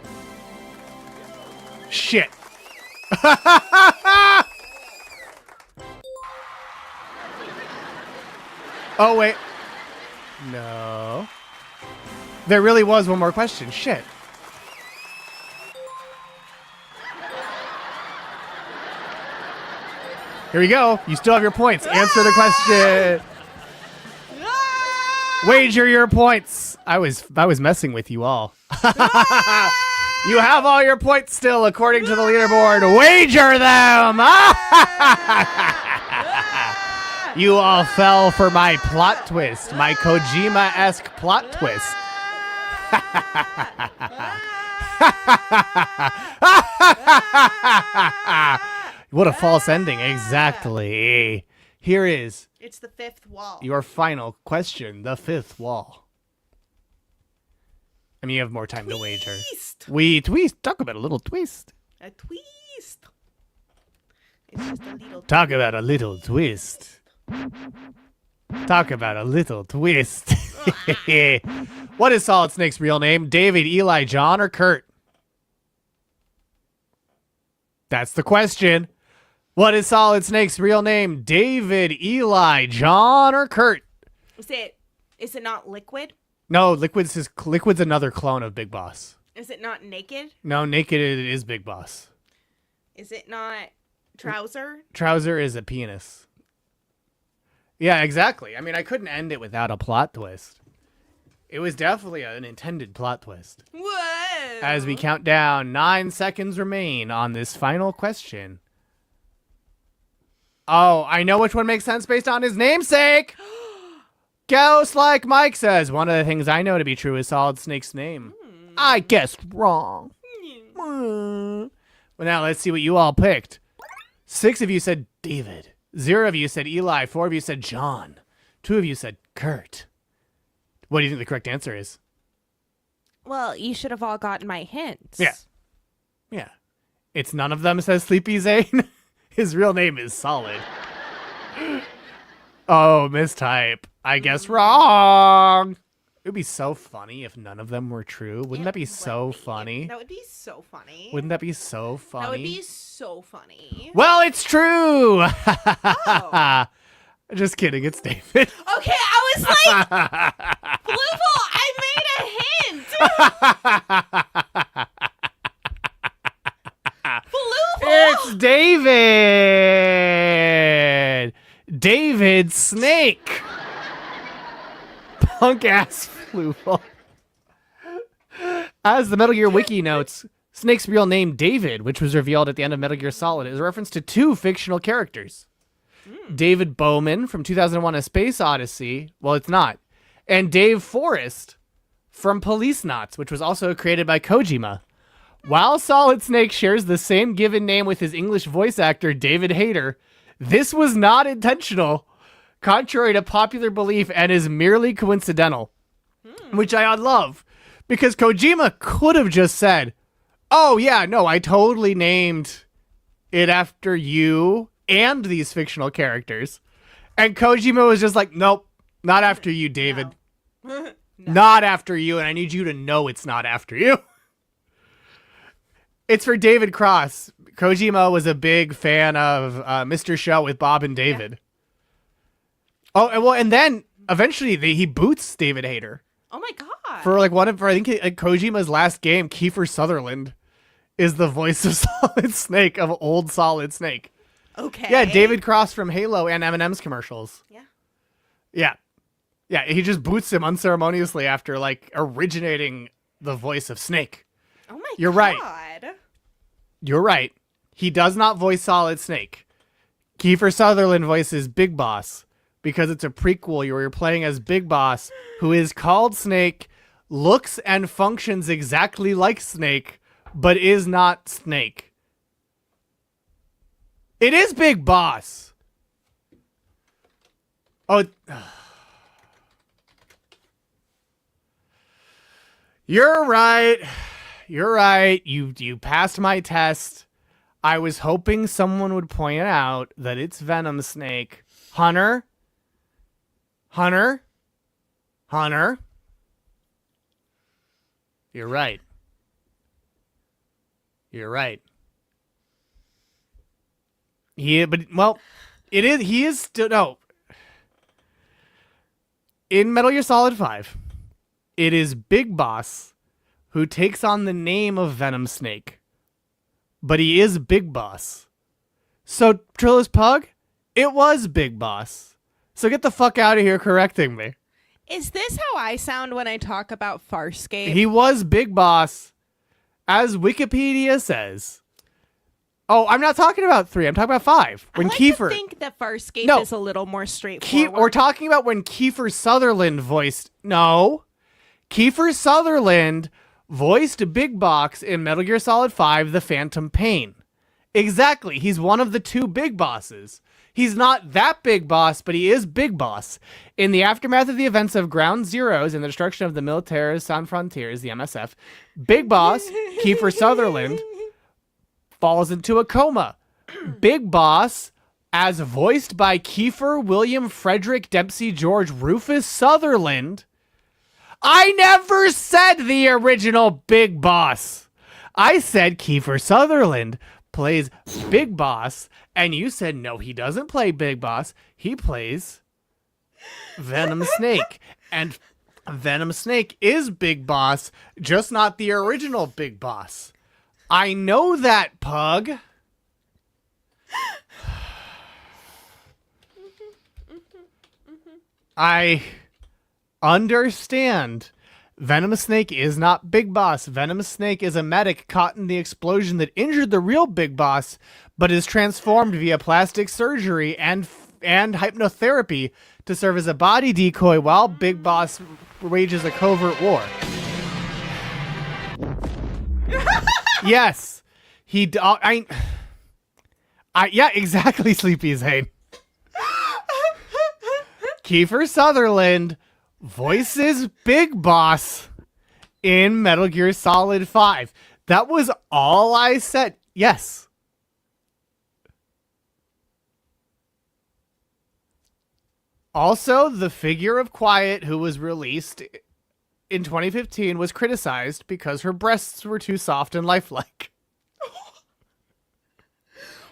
Oh, wait. No. There really was one more question. Shit. Here we go. You still have your points. Answer the question. Wager your points. I was messing with you all. You have all your points still according to the leaderboard. Wager them. You all fell for my plot twist, my Kojima-esque plot twist. What a false ending. Exactly. Here is... It's the 5th wall. Your final question, the 5th wall. I mean, you have more time to wager. We twist. Talk about a little twist. A twist. It's just a little Talk about a little twist. Talk about a little twist. What is Solid Snake's real name? David, Eli, John, or Kurt? That's the question. What is Solid Snake's real name? David, Eli, John, or Kurt? Is it not Liquid? No, Liquid's another clone of Big Boss. Is it not Naked? No, Naked is Big Boss. Is it not Trouser? Trouser is a penis. Yeah, exactly. I mean, I couldn't end it without a plot twist. It was definitely an intended plot twist. Whoa. As we count down, 9 seconds remain on this final question. Oh, I know which one makes sense based on his namesake. Ghost Like Mike says, one of the things I know to be true is Solid Snake's name. I guessed wrong. Well, now let's see what you all picked. 6 of you said David. 0 of you said Eli. 4 of you said John. 2 of you said Kurt. What do you think the correct answer is? Well, you should have all gotten my hints. Yeah. Yeah. It's none of them, says Sleepy Zane. His real name is Solid. Oh, mistype. I guess wrong. It would be so funny if none of them were true. Wouldn't that be so funny? That would be so funny. Wouldn't that be so funny? That would be so funny. Well, it's true. Oh. Just kidding. It's David. Okay, I was like, Fluval, I made a hint. Fluval. It's David. David Snake. Punk ass Fluval. As the Metal Gear Wiki notes, Snake's real name, David, which was revealed at the end of Metal Gear Solid, is a reference to 2 fictional characters. David Bowman from 2001: A Space Odyssey. Well, it's not. And Dave Forrest from Police Knots, which was also created by Kojima. While Solid Snake shares the same given name with his English voice actor, David Hayter, this was not intentional, contrary to popular belief, and is merely coincidental. Which I love, because Kojima could have just said, oh yeah, no, I totally named it after you and these fictional characters. And Kojima was just like, nope, not after you, David. No. Not after you, and I need you to know it's not after you. It's for David Cross. Kojima was a big fan of Mr. Show with Bob and David. Yeah. Oh, and well, and then eventually he boots David Hayter. Oh my god! For I think Kojima's last game, Kiefer Sutherland is the voice of Solid Snake, of old Solid Snake. Okay. Yeah, David Cross from Halo and M&M's commercials. Yeah. Yeah. Yeah, he just boots him unceremoniously after originating the voice of Snake. Oh my You're god. right. You're right. He does not voice Solid Snake. Kiefer Sutherland voices Big Boss because it's a prequel where you're playing as Big Boss, who is called Snake, looks and functions exactly like Snake, but is not Snake. It is Big Boss. Oh. You're right. You're right. You passed my test. I was hoping someone would point out that it's Venom Snake. Hunter? You're right. You're right. He is still, no. In Metal Gear Solid 5, it is Big Boss who takes on the name of Venom Snake. But he is Big Boss. So, Trillis Pug, it was Big Boss. So get the fuck out of here correcting me. Is this how I sound when I talk about Farscape? He was Big Boss, as Wikipedia says. Oh, I'm not talking about 3. I'm talking about 5. When I Kiefer... think that Farscape is a little more straightforward. We're talking about when Kiefer Sutherland voiced... No. Kiefer Sutherland voiced Big Boss in Metal Gear Solid 5, The Phantom Pain. Exactly. He's one of the 2 Big Bosses. He's not that Big Boss, but he is Big Boss. In the aftermath of the events of Ground Zeroes and the destruction of the Militaires Sans Frontières, the MSF, Big Boss, Kiefer Sutherland, falls into a coma. Big Boss, as voiced by Kiefer William Frederick Dempsey George Rufus Sutherland. I never said the original Big Boss. I said Kiefer Sutherland plays Big Boss, and you said no, he doesn't play Big Boss. He plays Venom Snake. And Venom Snake is Big Boss, just not the original Big Boss. I know that, Pug. I understand Venomous Snake is not Big Boss. Venomous Snake is a medic caught in the explosion that injured the real Big Boss, but is transformed via plastic surgery and hypnotherapy to serve as a body decoy while Big Boss wages a covert war. Yes, yeah, exactly. Sleepy Zane. Kiefer Sutherland voices Big Boss in Metal Gear Solid 5. That was all I said. Yes. Also, the figure of Quiet, who was released in 2015, was criticized because her breasts were too soft and lifelike.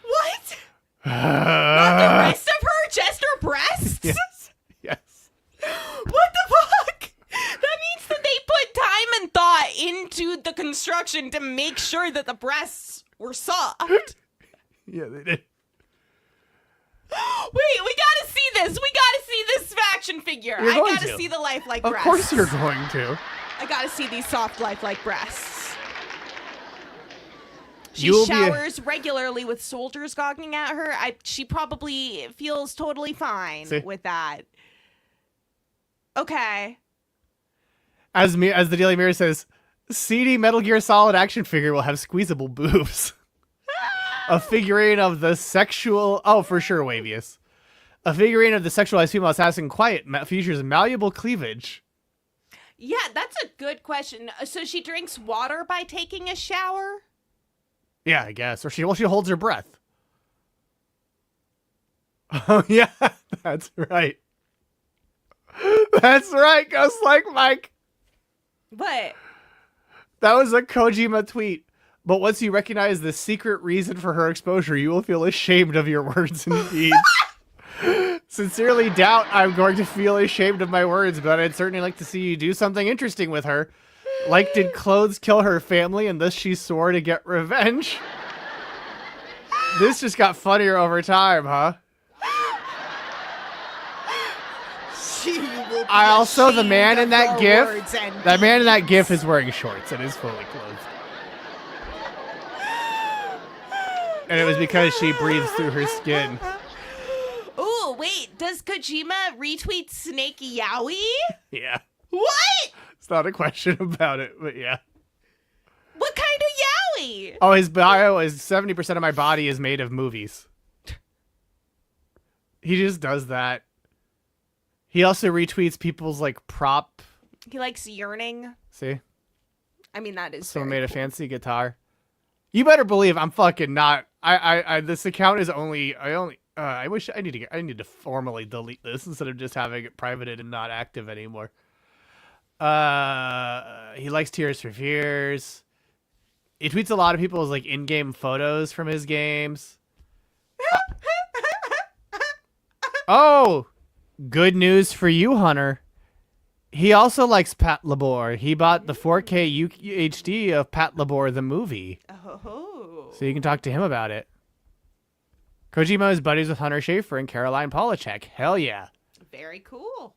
What? Not the rest of her? Just her breasts? Yes. Yes. What the fuck? That means that they put time and thought into the construction to make sure that the breasts were soft. Yeah, they did. Wait, we gotta see this. We gotta see this action figure. You're I going gotta to. see the lifelike Of breasts. course you're going to. I gotta see these soft lifelike breasts. She You'll be showers regularly with soldiers goggling at her. She probably feels totally fine See? with that. Okay. As the Daily Mirror says, CD Metal Gear Solid action figure will have squeezable boobs. A figurine of the sexual... Oh, for sure, Wavius. A figurine of the sexualized female assassin Quiet features malleable cleavage. Yeah, that's a good question. So she drinks water by taking a shower? Yeah, I guess. Or she holds her breath. Oh, yeah. That's right. That's right, Ghost Like Mike. What? That was a Kojima tweet. But once you recognize the secret reason for her exposure, you will feel ashamed of your words and deeds. Sincerely doubt I'm going to feel ashamed of my words, but I'd certainly like to see you do something interesting with her. Like, did clothes kill her family and thus she swore to get revenge? This just got funnier over time, huh? The man in that gif, that man in that gif is wearing shorts and is fully clothed. And it was because she breathes through her skin. Ooh, wait, does Kojima retweet Snake Yowie? Yeah. What? It's not a question about it, but yeah. What kind of Yowie? Oh, his bio is 70% of my body is made of movies. He just does that. He also retweets people's like prop. He likes yearning. See? I mean, that is Someone very made a cool. fancy guitar. You better believe I'm fucking not. This account is only. I wish I need to formally delete this instead of just having it privated and not active anymore. He likes Tears for Fears. He tweets a lot of people's like in-game photos from his games. Oh, good news for you, Hunter. He also likes Pat Labor. He bought the 4K UHD of Pat Labor the movie. Oh. So you can talk to him about it. Kojima is buddies with Hunter Schafer and Caroline Polachek. Hell yeah. Very cool.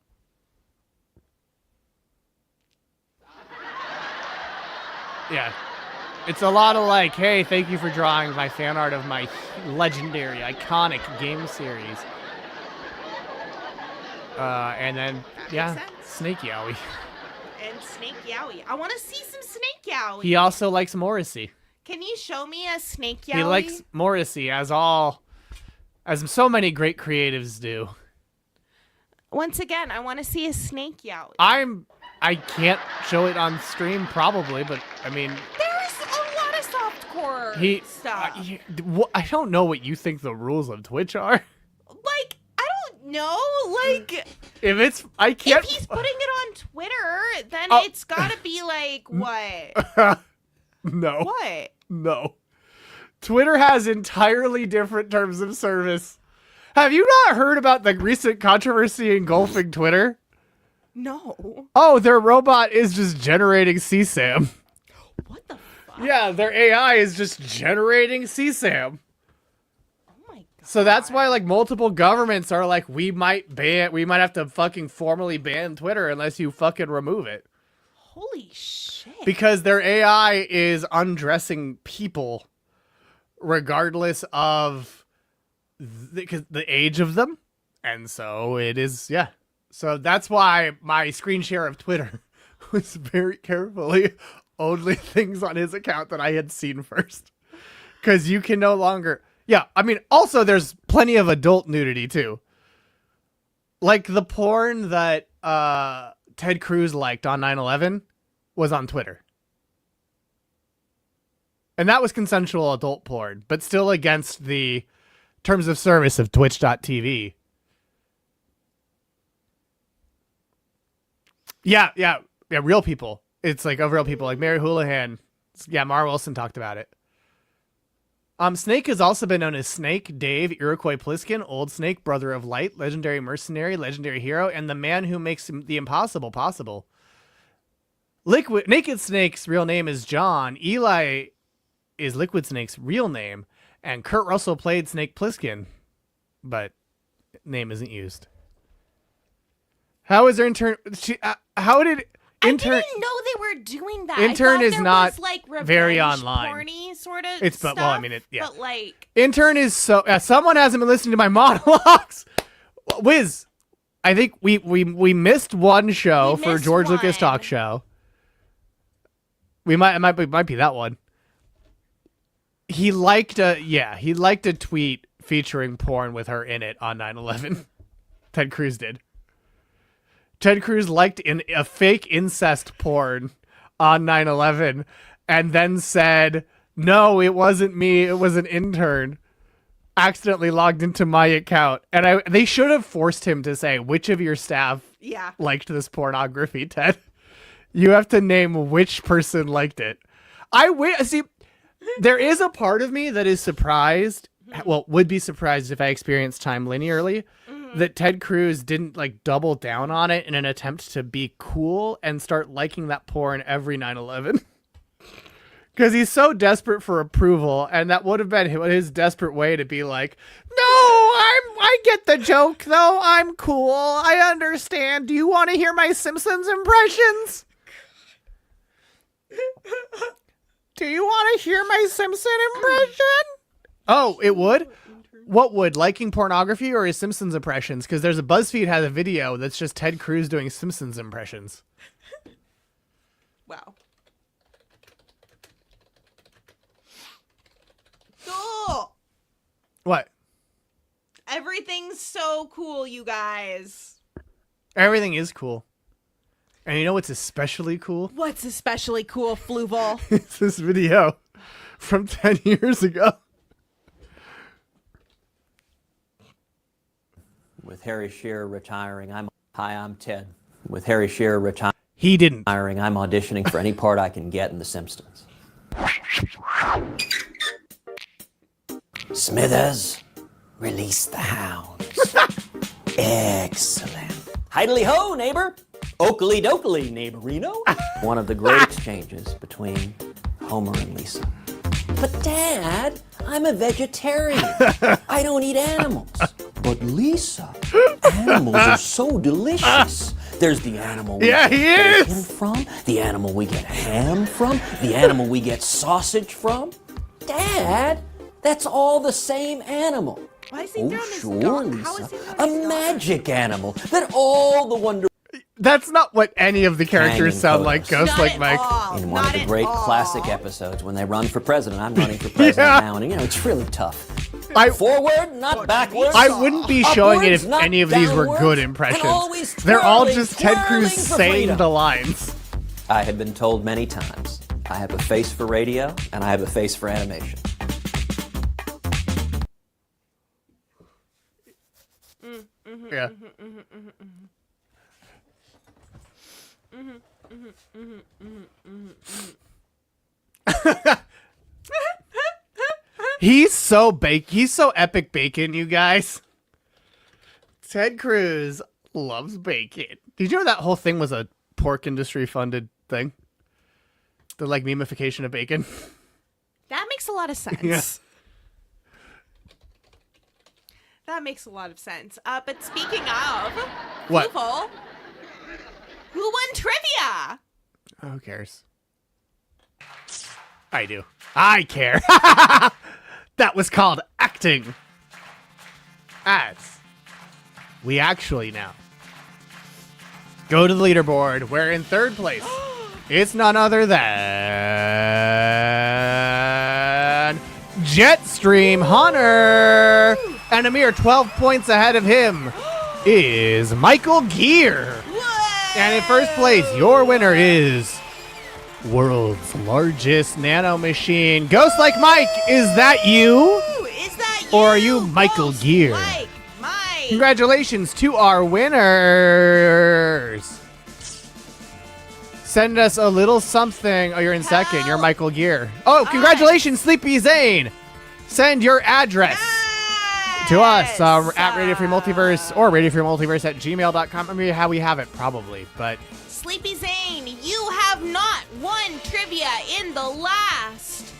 Yeah. It's a lot of like, hey, thank you for drawing my fan art of my legendary, iconic game series. And then, yeah, Snake Yowie. And Snake Yowie. I want to see some Snake Yowie. He also likes Morrissey. Can you show me a Snake Yowie? He likes Morrissey, as so many great creatives do. Once again, I want to see a Snake Yowie. I can't show it on stream probably, but I mean, There's a lot of softcore stuff. I don't know what you think the rules of Twitch are. Like, I don't know. Like, If he's putting it on Twitter, then it's gotta be like what? No. What? No. Twitter has entirely different terms of service. Have you not heard about the recent controversy engulfing Twitter? No. Oh, their robot is just generating CSAM. What the fuck? Yeah, their AI is just generating CSAM. Oh my god. So that's why like multiple governments are like, we might have to fucking formally ban Twitter unless you fucking remove it. Holy shit. Because their AI is undressing people regardless of the age of them. And so it is, yeah. So that's why my screen share of Twitter was very carefully only things on his account that I had seen first. Because you can no longer... Yeah, I mean, also there's plenty of adult nudity, too. Like the porn that Ted Cruz liked on 9/11 was on Twitter. And that was consensual adult porn, but still against the terms of service of Twitch.tv. Yeah, real people. It's like of real people, like Mary Houlihan. Yeah, Mara Wilson talked about it. Snake has also been known as Snake, Dave, Iroquois Pliskin, Old Snake, Brother of Light, Legendary Mercenary, Legendary Hero, and the man who makes the impossible possible. Naked Snake's real name is John. Eli is Liquid Snake's real name, and Kurt Russell played Snake Plissken, but name isn't used. How is their intern? How did intern? I didn't know they were doing that. Intern is not was, like, very online. Porny sort of It's stuff, but well, I mean it. Yeah. But like, intern is so. Someone hasn't been listening to my monologues. Wiz, I think we missed one show for George Lucas Talk Show. It might be that one. He liked a tweet featuring porn with her in it on 9/11. Ted Cruz did. Ted Cruz liked a fake incest porn on 9/11 and then said, "No, it wasn't me. It was an intern. Accidentally logged into my account." And they should have forced him to say, which of your staff liked this pornography, Ted? You have to name which person liked it. See, there is a part of me that is surprised, well, would be surprised if I experienced time linearly, that Ted Cruz didn't like double down on it in an attempt to be cool and start liking that porn every 9/11. Because he's so desperate for approval, and that would have been his desperate way to be like, no, I get the joke, though. I'm cool. I understand. Do you want to hear my Simpsons impressions? Do you want to hear my Simpson impression? Oh, it would? What would? Liking pornography or his Simpsons impressions? Because there's BuzzFeed has a video that's just Ted Cruz doing Simpsons impressions. wow. Cool. What? Everything's so cool, you guys. Everything is cool. And you know what's especially cool? What's especially cool, Fluval? It's this video from 10 years ago. With Harry Shearer retiring, I'm Ted. With Harry Shearer retiring, he didn't. I'm auditioning for any part I can get in The Simpsons. Smithers, release the hounds. Excellent. Hidely ho, neighbor. Oakley dokley, neighborino. One of the great exchanges between Homer and Lisa. But Dad, I'm a vegetarian. I don't eat animals. But Lisa, animals are so delicious. There's the animal we get bacon from, the animal we get ham from, the animal we get sausage from. Dad, that's all the same animal. Why is he oh, sure, Lisa. A magic animal that all the wonder... That's not what any of the characters sound like, Ghost like Mike. In one of the great classic episodes, when they run for president, I'm running for president now, and you know, it's really tough. Forward, not backwards. I wouldn't be showing it if any of these were good impressions. They're all just Ted Cruz saying the lines. I have been told many times, I have a face for radio, and I have a face for animation. Yeah. He's so epic bacon, you guys. Ted Cruz loves bacon. Did you know that whole thing was a pork industry funded thing? The like memification of bacon. That makes a lot of sense. Yeah. That makes a lot of sense. But speaking of what? Fluval, who won trivia? Who cares? I do. I care. That was called acting. As we actually now go to the leaderboard, where in third place, it's none other than Jetstream Hunter. And a mere 12 points ahead of him is Michael Gear. And in first place, your winner is world's largest nano machine. Ghost Like Mike, is that you? Is that you? Or are you Michael Gear? Mike. Congratulations to our winners. Send us a little something. Oh, you're in second. You're Michael Gear. Oh, congratulations, Sleepy Zane. Send your address to us at Radio Free Multiverse or radiofreemultiverse@gmail.com. I mean, how we have it, probably, but... Sleepy Zane, you have not won trivia in the last...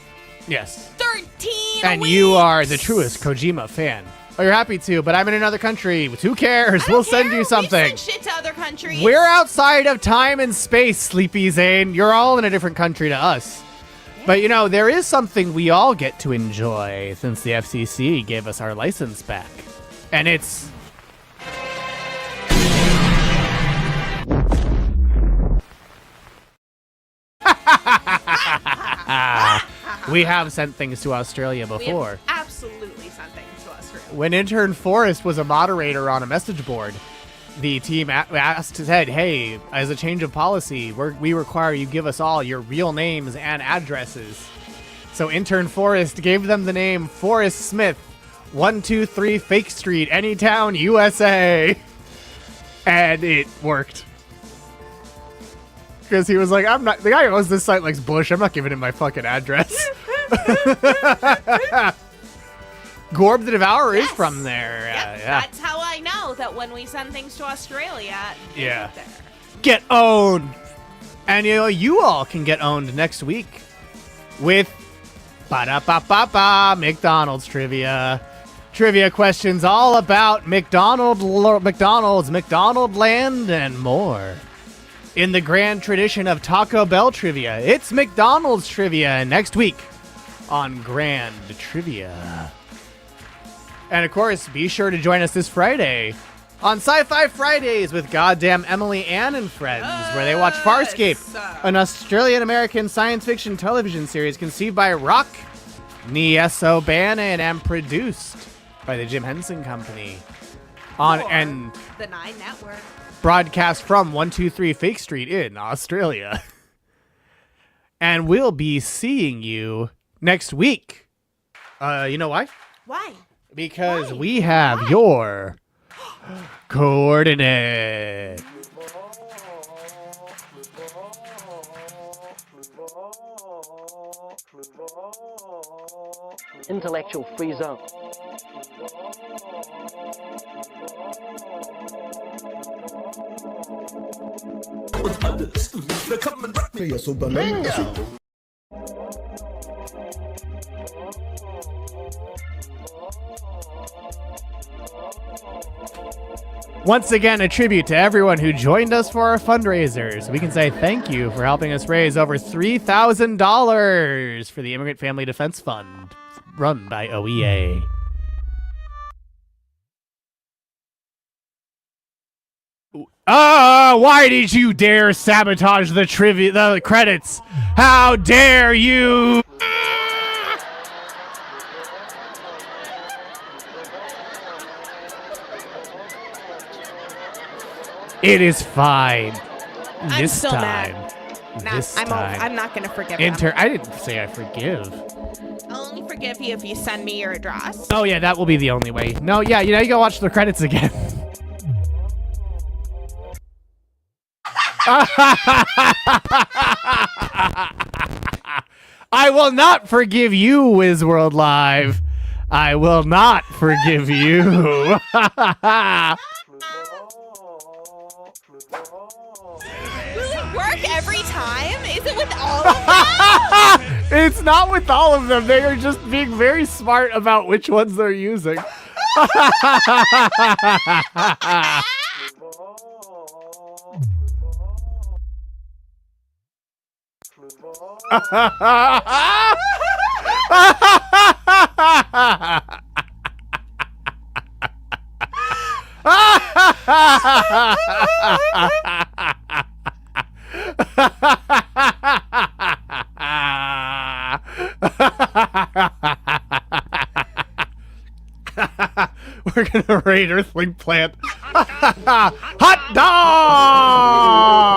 Yes. 13 And weeks. you are the truest Kojima fan. Oh, you're happy to, but I'm in another country. Who cares? We'll send you something. We send shit to other countries. We're outside of time and space, Sleepy Zane. You're all in a different country to us. But, you know, there is something we all get to enjoy since the FCC gave us our license back. And it's... We have sent things to Australia before. We have absolutely sent things to Australia. When Intern Forrest was a moderator on a message board, the team said, hey, as a change of policy, we require you give us all your real names and addresses. So Intern Forrest gave them the name Forrest Smith, 123 Fake Street, Anytown, USA. And it worked. Because he was like, the guy who owns this site likes Bush. I'm not giving him my fucking address. Gorb the Devourer is from there. Yep, Yeah. That's how I know that when we send things to Australia, they Yeah. get there. Get owned. And you all can get owned next week with McDonald's trivia. Trivia questions all about McDonald's, McDonaldland, and more. In the grand tradition of Taco Bell trivia, it's McDonald's trivia next week on Grand Trivia. And of course, be sure to join us this Friday on Sci-Fi Fridays with goddamn Emily Ann and friends, where they watch Farscape, an Australian-American science fiction television series conceived by Rock Nieso Bannon and produced by the Jim Henson Company. And the 9 Network. Broadcast from 123 Fake Street in Australia. And we'll be seeing you next week. You know why? Why? Because we have your coordinate. Intellectual free zone. Once again, a tribute to everyone who joined us for our fundraisers. We can say thank you for helping us raise over $3,000 for the Immigrant Family Defense Fund, run by OEA. Why did you dare sabotage the credits? How dare you? It is fine. I'm This still time. mad. This time. I'm not gonna forgive him. I didn't say I forgive. I'll only forgive you if you send me your address. Oh yeah, that will be the only way. No, yeah, you gotta watch the credits again. I will not forgive you, Wizworld Live. I will not forgive you. Does it work every time? Is it with all of them? It's not with all of them. They are just being very smart about which ones they're using. We're gonna raid Earthling Plant. Hot dog!